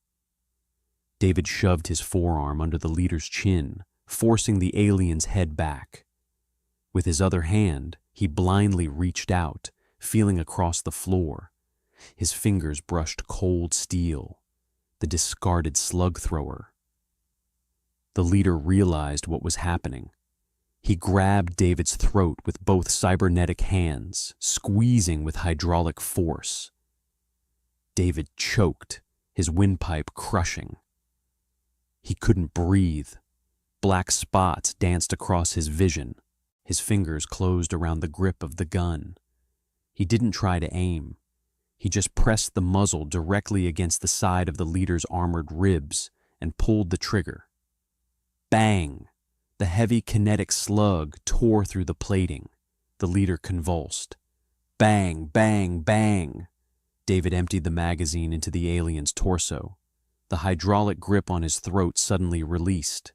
Speaker 1: David shoved his forearm under the leader's chin, forcing the alien's head back. With his other hand, he blindly reached out, feeling across the floor. His fingers brushed cold steel, the discarded slug thrower. The leader realized what was happening. He grabbed David's throat with both cybernetic hands, squeezing with hydraulic force. David choked, his windpipe crushing. He couldn't breathe. Black spots danced across his vision. His fingers closed around the grip of the gun. He didn't try to aim. He just pressed the muzzle directly against the side of the leader's armored ribs and pulled the trigger. Bang! The heavy kinetic slug tore through the plating. The leader convulsed. Bang, bang, bang. David emptied the magazine into the alien's torso. The hydraulic grip on his throat suddenly released.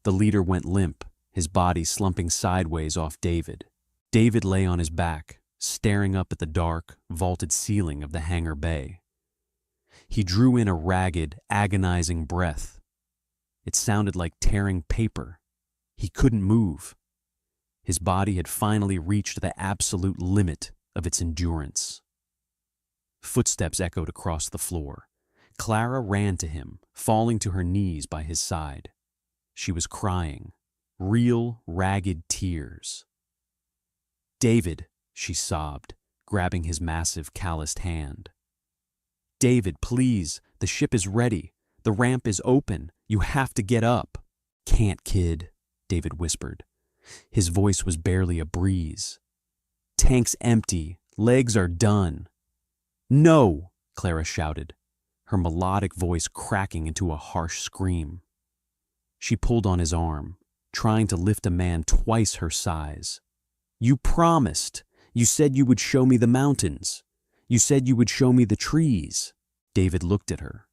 Speaker 1: The leader went limp, his body slumping sideways off David. David lay on his back, staring up at the dark, vaulted ceiling of the hangar bay. He drew in a ragged, agonizing breath. It sounded like tearing paper. He couldn't move. His body had finally reached the absolute limit of its endurance. Footsteps echoed across the floor. Clara ran to him, falling to her knees by his side. She was crying, real, ragged tears. "David," she sobbed, grabbing his massive, calloused hand. "David, please, the ship is ready. The ramp is open. You have to get up." "Can't, kid," David whispered. His voice was barely a breeze. "Tank's empty. Legs are done." "No!" Clara shouted, her melodic voice cracking into a harsh scream. She pulled on his arm, trying to lift a man twice her size. "You promised. You said you would show me the mountains. You said you would show me the trees." David looked at her.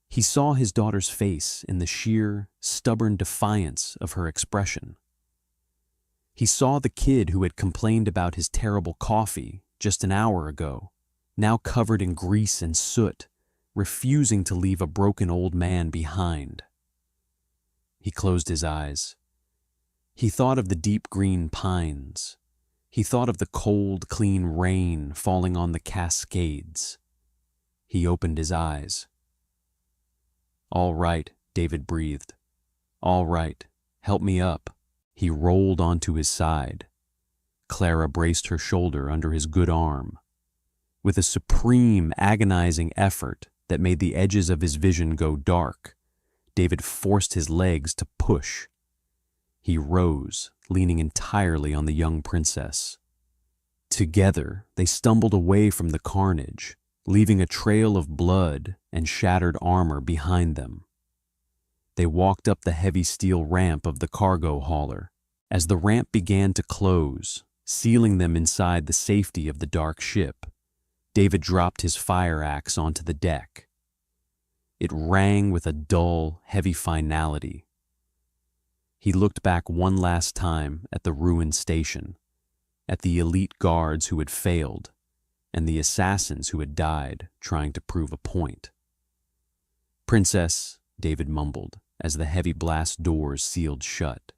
Speaker 1: He saw his daughter's face in the sheer, stubborn defiance of her expression. He saw the kid who had complained about his terrible coffee just an hour ago, now covered in grease and soot, refusing to leave a broken old man behind. He closed his eyes. He thought of the deep green pines. He thought of the cold, clean rain falling on the Cascades. He opened his eyes. "All right," David breathed. "All right, help me up." He rolled onto his side. Clara braced her shoulder under his good arm. With a supreme, agonizing effort that made the edges of his vision go dark, David forced his legs to push. He rose, leaning entirely on the young princess. Together, they stumbled away from the carnage, leaving a trail of blood and shattered armor behind them. They walked up the heavy steel ramp of the cargo hauler. As the ramp began to close, sealing them inside the safety of the dark ship, David dropped his fire axe onto the deck. It rang with a dull, heavy finality. He looked back one last time at the ruined station, at the elite guards who had failed, and the assassins who had died trying to prove a point. "Princess," David mumbled, as the heavy blast doors sealed shut.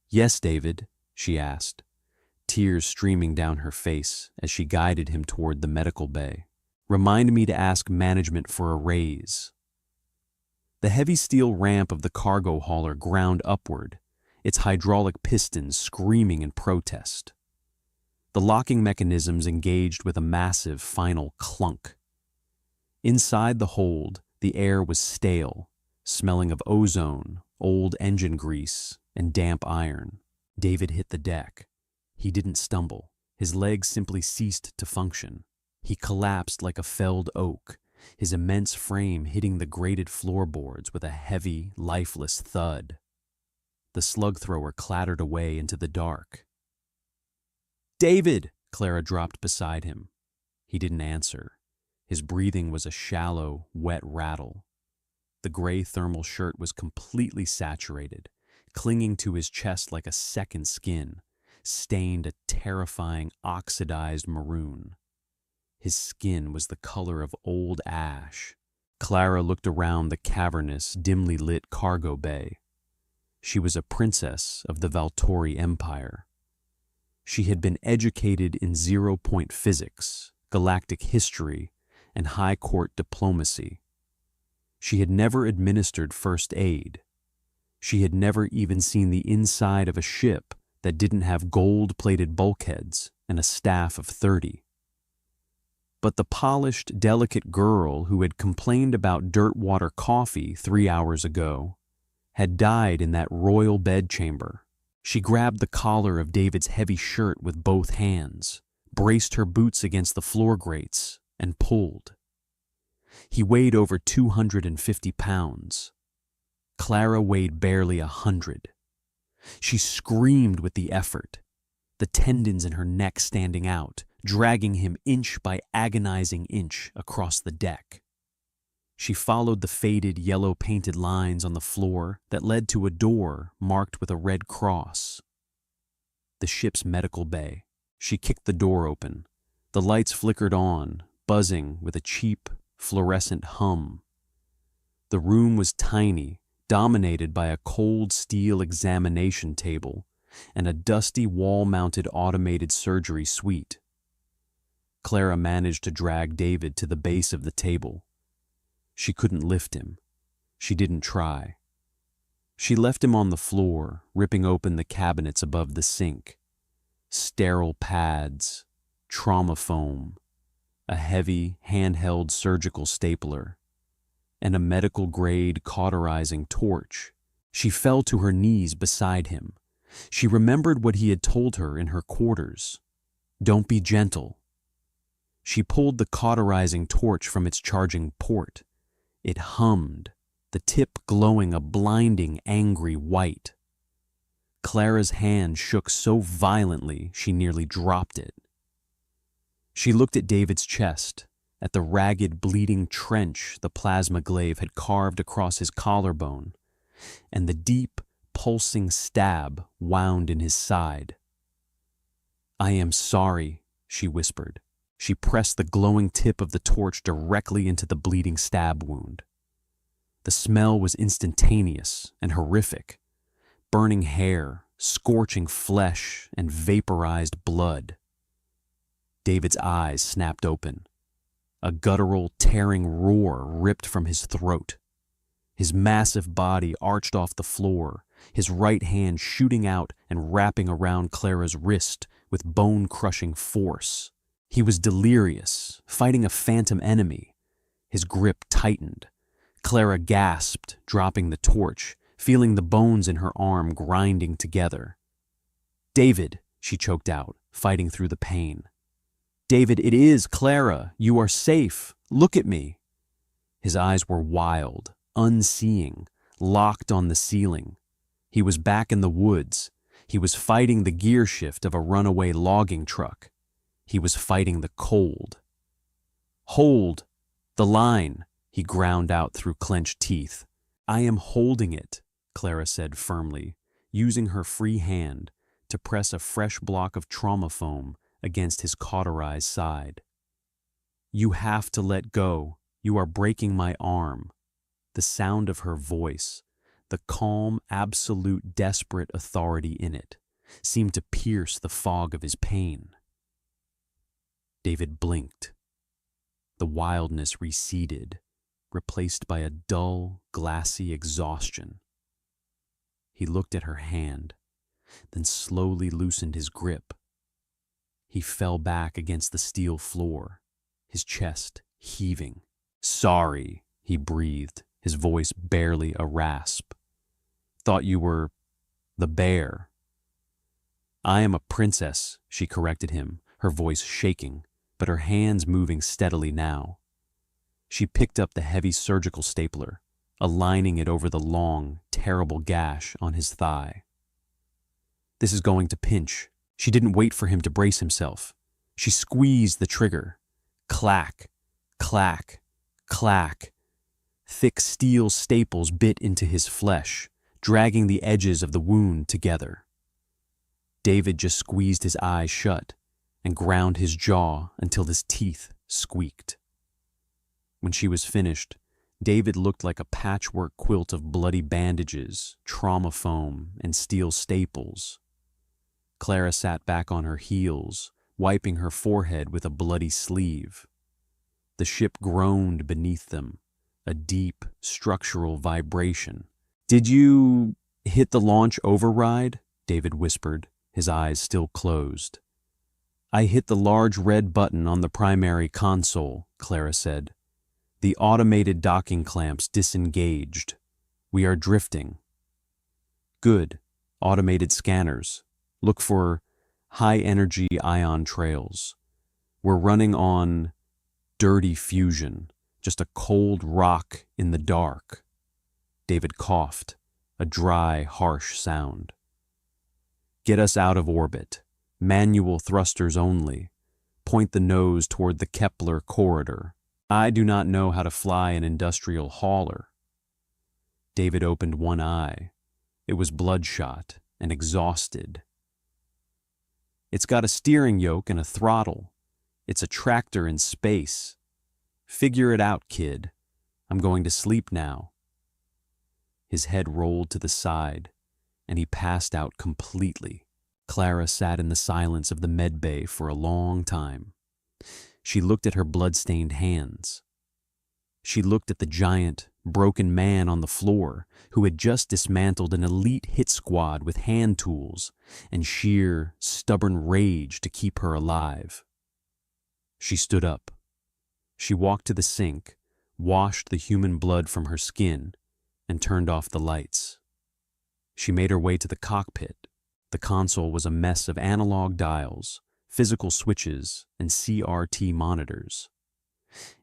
Speaker 1: "Yes, David?" she asked, tears streaming down her face as she guided him toward the medical bay. "Remind me to ask management for a raise." The heavy steel ramp of the cargo hauler ground upward, its hydraulic pistons screaming in protest. The locking mechanisms engaged with a massive final clunk. Inside the hold, the air was stale, smelling of ozone, old engine grease, and damp iron. David hit the deck. He didn't stumble. His legs simply ceased to function. He collapsed like a felled oak, his immense frame hitting the grated floorboards with a heavy, lifeless thud. The slug thrower clattered away into the dark. "David!" Clara dropped beside him. He didn't answer. His breathing was a shallow, wet rattle. The gray thermal shirt was completely saturated, clinging to his chest like a second skin, stained a terrifying, oxidized maroon. His skin was the color of old ash. Clara looked around the cavernous, dimly lit cargo bay. She was a princess of the Valtori Empire. She had been educated in zero-point physics, galactic history, and high court diplomacy. She had never administered first aid. She had never even seen the inside of a ship that didn't have gold-plated bulkheads and a staff of 30. But the polished, delicate girl who had complained about dirt-water coffee 3 hours ago had died in that royal bedchamber. She grabbed the collar of David's heavy shirt with both hands, braced her boots against the floor grates, and pulled. He weighed over 250 pounds. Clara weighed barely 100. She screamed with the effort. the tendons in her neck standing out, dragging him inch by agonizing inch across the deck. She followed the faded yellow-painted lines on the floor that led to a door marked with a red cross. The ship's medical bay. She kicked the door open. The lights flickered on, buzzing with a cheap, fluorescent hum. The room was tiny, dominated by a cold steel examination table and a dusty wall-mounted automated surgery suite. Clara managed to drag David to the base of the table. She couldn't lift him. She didn't try. She left him on the floor, ripping open the cabinets above the sink. Sterile pads, trauma foam, a heavy, handheld surgical stapler, and a medical-grade cauterizing torch. She fell to her knees beside him. She remembered what he had told her in her quarters. Don't be gentle. She pulled the cauterizing torch from its charging port. It hummed, the tip glowing a blinding, angry white. Clara's hand shook so violently she nearly dropped it. She looked at David's chest, at the ragged, bleeding trench the plasma glaive had carved across his collarbone, and the deep, pulsing stab wound in his side. "I am sorry," she whispered. She pressed the glowing tip of the torch directly into the bleeding stab wound. The smell was instantaneous and horrific. Burning hair, scorching flesh, and vaporized blood. David's eyes snapped open. A guttural, tearing roar ripped from his throat. His massive body arched off the floor, his right hand shooting out and wrapping around Clara's wrist with bone-crushing force. He was delirious, fighting a phantom enemy. His grip tightened. Clara gasped, dropping the torch, feeling the bones in her arm grinding together. "David," she choked out, fighting through the pain. "David, it is Clara. You are safe. Look at me." His eyes were wild, unseeing, locked on the ceiling. He was back in the woods. He was fighting the gear shift of a runaway logging truck. He was fighting the cold. "Hold! The line!" he ground out through clenched teeth. "I am holding it," Clara said firmly, using her free hand to press a fresh block of trauma foam against his cauterized side. "You have to let go. You are breaking my arm." The sound of her voice, the calm, absolute, desperate authority in it, seemed to pierce the fog of his pain. David blinked. The wildness receded, replaced by a dull, glassy exhaustion. He looked at her hand, then slowly loosened his grip. He fell back against the steel floor, his chest heaving. "Sorry," he breathed, his voice barely a rasp. "Thought you were the bear." "I am a princess," she corrected him, her voice shaking, but her hands moving steadily now. She picked up the heavy surgical stapler, aligning it over the long, terrible gash on his thigh. "This is going to pinch." She didn't wait for him to brace himself. She squeezed the trigger. Clack, clack, clack. Thick steel staples bit into his flesh, dragging the edges of the wound together. David just squeezed his eyes shut and ground his jaw until his teeth squeaked. When she was finished, David looked like a patchwork quilt of bloody bandages, trauma foam, and steel staples. Clara sat back on her heels, wiping her forehead with a bloody sleeve. The ship groaned beneath them, a deep, structural vibration. "Did you hit the launch override?" David whispered, his eyes still closed. "I hit the large red button on the primary console," Clara said. "The automated docking clamps disengaged. We are drifting." "Good. Automated scanners. Look for high-energy ion trails. We're running on dirty fusion, just a cold rock in the dark." David coughed, a dry, harsh sound. "Get us out of orbit. Manual thrusters only. Point the nose toward the Kepler corridor. I do not know how to fly an industrial hauler. David opened one eye. It was bloodshot and exhausted. It's got a steering yoke and a throttle. It's a tractor in space. Figure it out, kid. I'm going to sleep now. His head rolled to the side, and he passed out completely. Clara sat in the silence of the med bay for a long time. She looked at her blood-stained hands. She looked at the giant, broken man on the floor who had just dismantled an elite hit squad with hand tools and sheer, stubborn rage to keep her alive. She stood up. She walked to the sink, washed the human blood from her skin, and turned off the lights. She made her way to the cockpit. The console was a mess of analog dials, physical switches, and CRT monitors.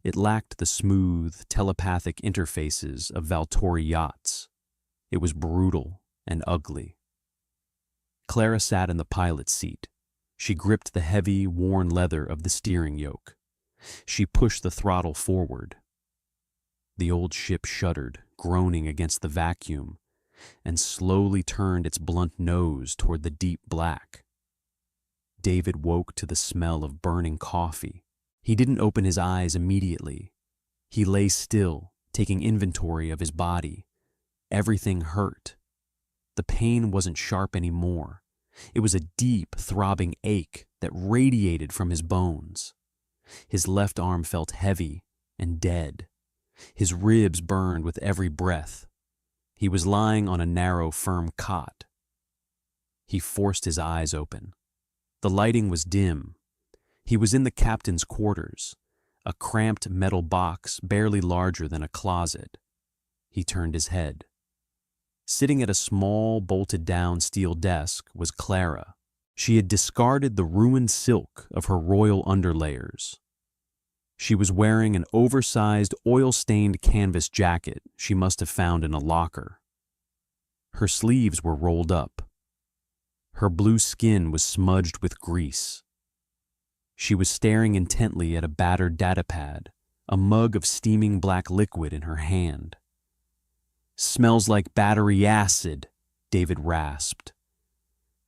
Speaker 1: It lacked the smooth, telepathic interfaces of Valtori yachts. It was brutal and ugly. Clara sat in the pilot's seat. She gripped the heavy, worn leather of the steering yoke. She pushed the throttle forward. The old ship shuddered, groaning against the vacuum, and slowly turned its blunt nose toward the deep black. David woke to the smell of burning coffee. He didn't open his eyes immediately. He lay still, taking inventory of his body. Everything hurt. The pain wasn't sharp anymore. It was a deep, throbbing ache that radiated from his bones. His left arm felt heavy and dead. His ribs burned with every breath. He was lying on a narrow, firm cot. He forced his eyes open. The lighting was dim. He was in the captain's quarters, a cramped metal box barely larger than a closet. He turned his head. Sitting at a small, bolted-down steel desk was Clara. She had discarded the ruined silk of her royal underlayers. She was wearing an oversized, oil-stained canvas jacket she must have found in a locker. Her sleeves were rolled up. Her blue skin was smudged with grease. She was staring intently at a battered datapad, a mug of steaming black liquid in her hand. "Smells like battery acid," David rasped.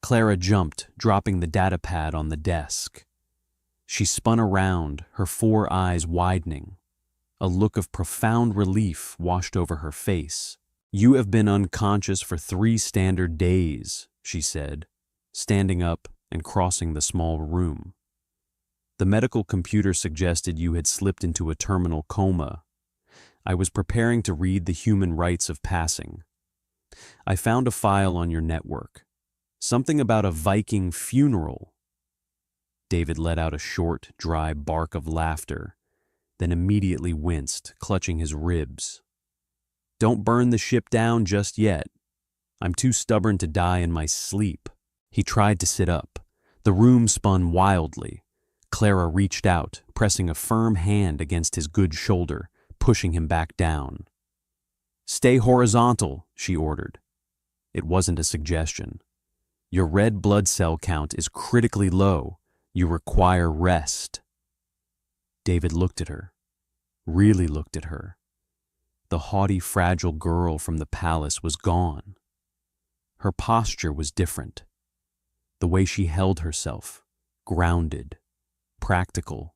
Speaker 1: Clara jumped, dropping the datapad on the desk. She spun around, her 4 eyes widening. A look of profound relief washed over her face. "You have been unconscious for 3 standard days," she said, standing up and crossing the small room. "The medical computer suggested you had slipped into a terminal coma. I was preparing to read the human rites of passing. I found a file on your network. Something about a Viking funeral." David let out a short, dry bark of laughter, then immediately winced, clutching his ribs. "Don't burn the ship down just yet. I'm too stubborn to die in my sleep." He tried to sit up. The room spun wildly. Clara reached out, pressing a firm hand against his good shoulder, pushing him back down. "Stay horizontal," she ordered. It wasn't a suggestion. "Your red blood cell count is critically low. You require rest." David looked at her, really looked at her. The haughty, fragile girl from the palace was gone. Her posture was different. The way she held herself, grounded, practical.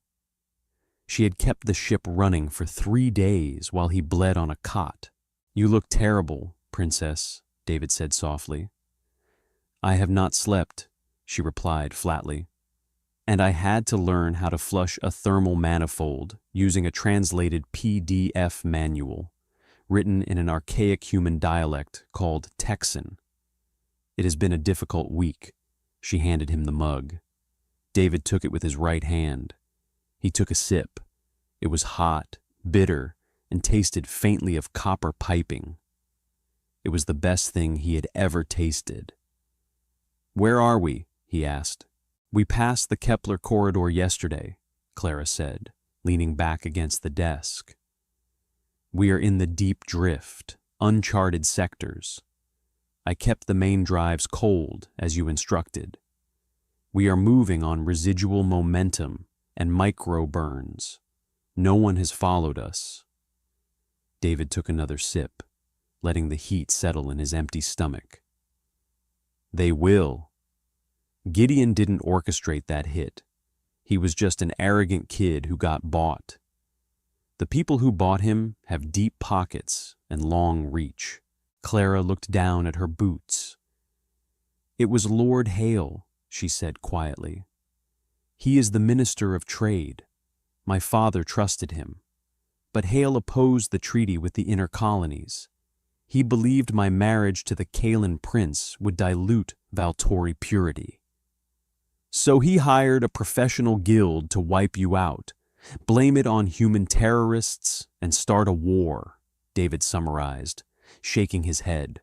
Speaker 1: She had kept the ship running for 3 days while he bled on a cot. "You look terrible, Princess," David said softly. "I have not slept," she replied flatly. "And I had to learn how to flush a thermal manifold using a translated PDF manual, written in an archaic human dialect called Texan. It has been a difficult week." She handed him the mug. David took it with his right hand. He took a sip. It was hot, bitter, and tasted faintly of copper piping. It was the best thing he had ever tasted. "Where are we?" he asked. "We passed the Kepler corridor yesterday," Clara said, leaning back against the desk. "We are in the deep drift, uncharted sectors. I kept the main drives cold, as you instructed. We are moving on residual momentum and micro burns. No one has followed us. David took another sip, letting the heat settle in his empty stomach. They will. Gideon didn't orchestrate that hit. He was just an arrogant kid who got bought. The people who bought him have deep pockets and long reach. Clara looked down at her boots. It was Lord Hale, she said quietly. He is the Minister of Trade. My father trusted him. But Hale opposed the treaty with the inner colonies. He believed my marriage to the Kalan prince would dilute Valtori purity. So he hired a professional guild to wipe you out, blame it on human terrorists, and start a war, David summarized, shaking his head.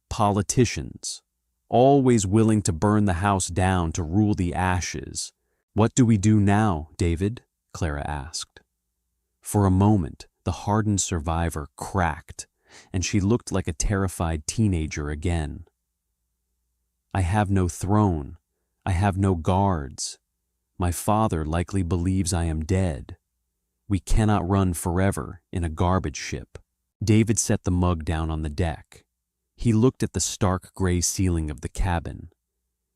Speaker 1: Politicians, always willing to burn the house down to rule the ashes. What do we do now, David? Clara asked. For a moment, the hardened survivor cracked, and she looked like a terrified teenager again. I have no throne. I have no guards. My father likely believes I am dead. We cannot run forever in a garbage ship. David set the mug down on the deck. He looked at the stark gray ceiling of the cabin.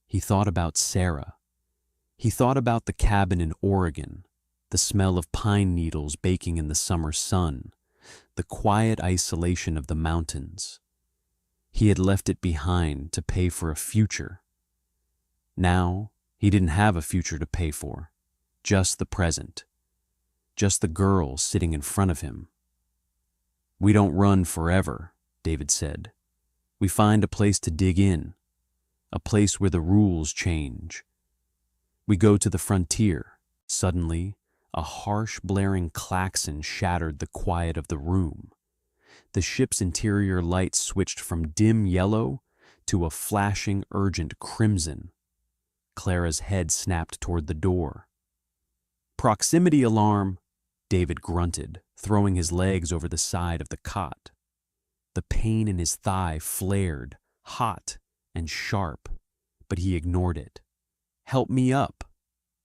Speaker 1: He thought about Sarah. He thought about the cabin in Oregon, the smell of pine needles baking in the summer sun, the quiet isolation of the mountains. He had left it behind to pay for a future. Now, he didn't have a future to pay for, just the present, just the girl sitting in front of him. We don't run forever, David said. We find a place to dig in, a place where the rules change. We go to the frontier. Suddenly, a harsh, blaring klaxon shattered the quiet of the room. The ship's interior light switched from dim yellow to a flashing, urgent crimson. Clara's head snapped toward the door. Proximity alarm, David grunted, throwing his legs over the side of the cot. The pain in his thigh flared, hot and sharp, but he ignored it. Help me up.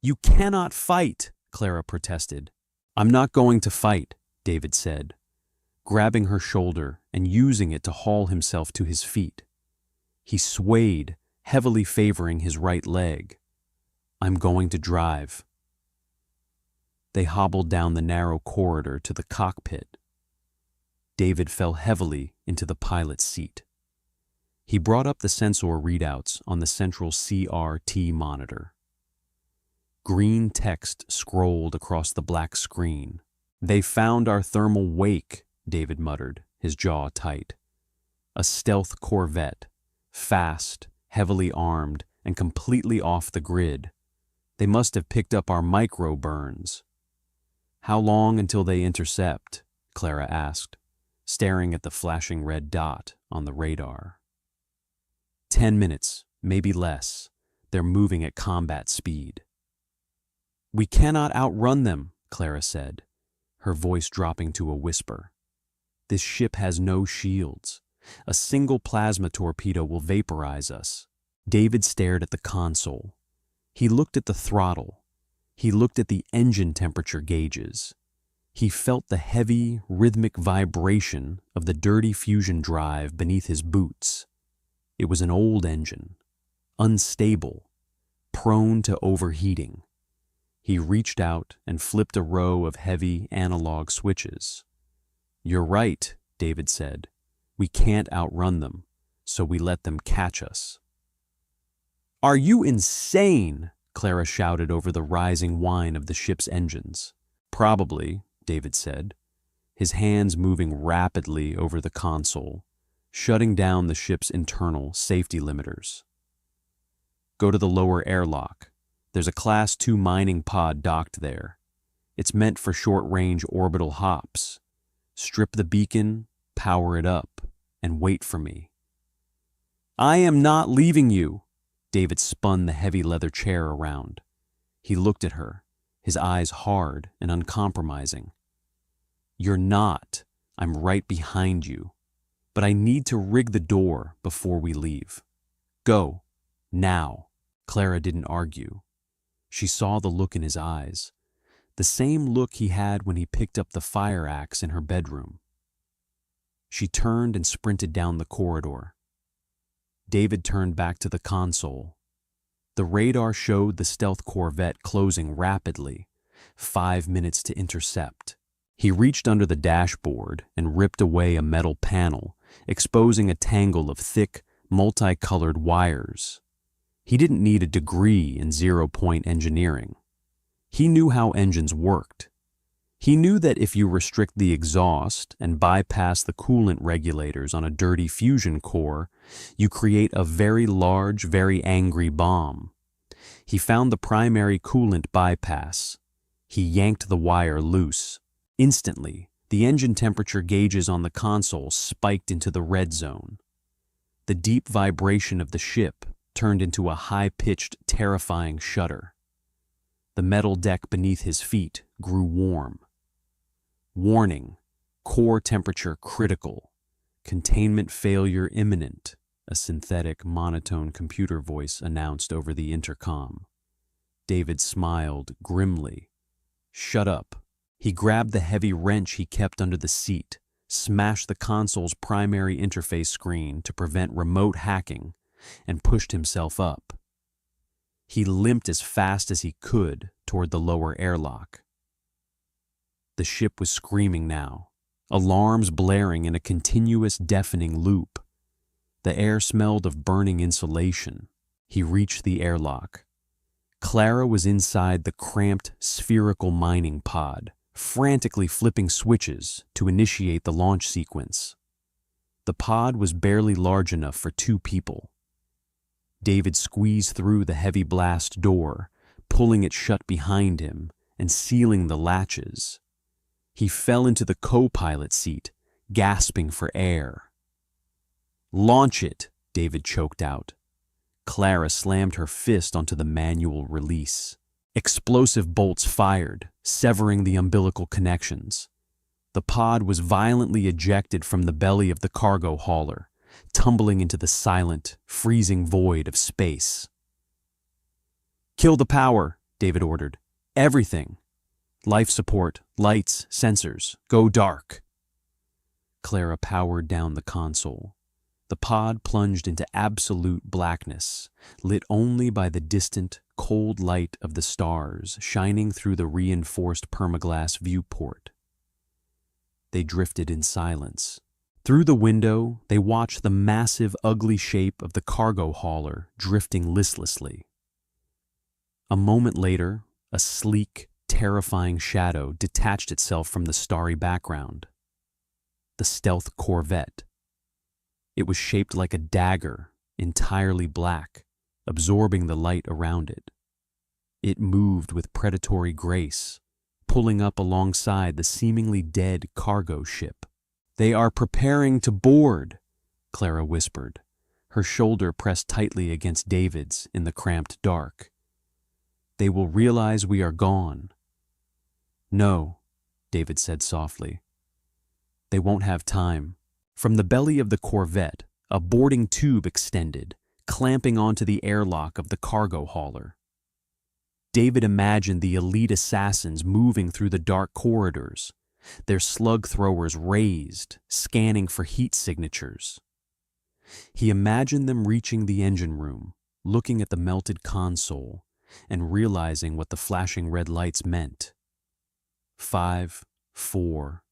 Speaker 1: You cannot fight, Clara protested. I'm not going to fight, David said, grabbing her shoulder and using it to haul himself to his feet. He swayed, heavily favoring his right leg. I'm going to drive. They hobbled down the narrow corridor to the cockpit. David fell heavily into the pilot's seat. He brought up the sensor readouts on the central CRT monitor. Green text scrolled across the black screen. They found our thermal wake, David muttered, his jaw tight. A stealth corvette, fast, heavily armed, and completely off the grid. They must have picked up our micro burns. How long until they intercept? Clara asked, staring at the flashing red dot on the radar. 10 minutes, maybe less. They're moving at combat speed. We cannot outrun them, Clara said, her voice dropping to a whisper. This ship has no shields. A single plasma torpedo will vaporize us. David stared at the console. He looked at the throttle. He looked at the engine temperature gauges. He felt the heavy, rhythmic vibration of the dirty fusion drive beneath his boots. It was an old engine, unstable, prone to overheating. He reached out and flipped a row of heavy analog switches. You're right, David said. We can't outrun them, so we let them catch us. Are you insane? Clara shouted over the rising whine of the ship's engines. Probably, David said, his hands moving rapidly over the console, shutting down the ship's internal safety limiters. Go to the lower airlock. There's a Class 2 mining pod docked there. It's meant for short-range orbital hops. Strip the beacon, power it up, and wait for me. I am not leaving you. David spun the heavy leather chair around. He looked at her, his eyes hard and uncompromising. You're not. I'm right behind you. But I need to rig the door before we leave. Go. Now. Clara didn't argue. She saw the look in his eyes, the same look he had when he picked up the fire axe in her bedroom. She turned and sprinted down the corridor. David turned back to the console. The radar showed the stealth corvette closing rapidly, 5 minutes to intercept. He reached under the dashboard and ripped away a metal panel, exposing a tangle of thick, multicolored wires. He didn't need a degree in zero-point engineering. He knew how engines worked. He knew that if you restrict the exhaust and bypass the coolant regulators on a dirty fusion core, you create a very large, very angry bomb. He found the primary coolant bypass. He yanked the wire loose. Instantly, the engine temperature gauges on the console spiked into the red zone. The deep vibration of the ship turned into a high-pitched, terrifying shudder. The metal deck beneath his feet grew warm. Warning, core temperature critical, containment failure imminent, a synthetic, monotone computer voice announced over the intercom. David smiled grimly. Shut up. He grabbed the heavy wrench he kept under the seat, smashed the console's primary interface screen to prevent remote hacking, and pushed himself up. He limped as fast as he could toward the lower airlock. The ship was screaming now, alarms blaring in a continuous deafening loop. The air smelled of burning insulation. He reached the airlock. Clara was inside the cramped, spherical mining pod, frantically flipping switches to initiate the launch sequence. The pod was barely large enough for 2 people. David squeezed through the heavy blast door, pulling it shut behind him and sealing the latches. He fell into the co-pilot seat, gasping for air. "Launch it," David choked out. Clara slammed her fist onto the manual release. Explosive bolts fired, severing the umbilical connections. The pod was violently ejected from the belly of the cargo hauler, tumbling into the silent, freezing void of space. "Kill the power," David ordered. "Everything. Life support, lights, sensors. Go dark." Clara powered down the console. The pod plunged into absolute blackness, lit only by the distant, cold light of the stars shining through the reinforced permaglass viewport. They drifted in silence. Through the window, they watched the massive, ugly shape of the cargo hauler drifting listlessly. A moment later, a sleek, terrifying shadow detached itself from the starry background. The stealth corvette. It was shaped like a dagger, entirely black, absorbing the light around it. It moved with predatory grace, pulling up alongside the seemingly dead cargo ship. "They are preparing to board," Clara whispered, her shoulder pressed tightly against David's in the cramped dark. "They will realize we are gone." "No," David said softly. "They won't have time." From the belly of the corvette, a boarding tube extended, clamping onto the airlock of the cargo hauler. David imagined the elite assassins moving through the dark corridors, their slug throwers raised, scanning for heat signatures. He imagined them reaching the engine room, looking at the melted console, and realizing what the flashing red lights meant. 5, 4,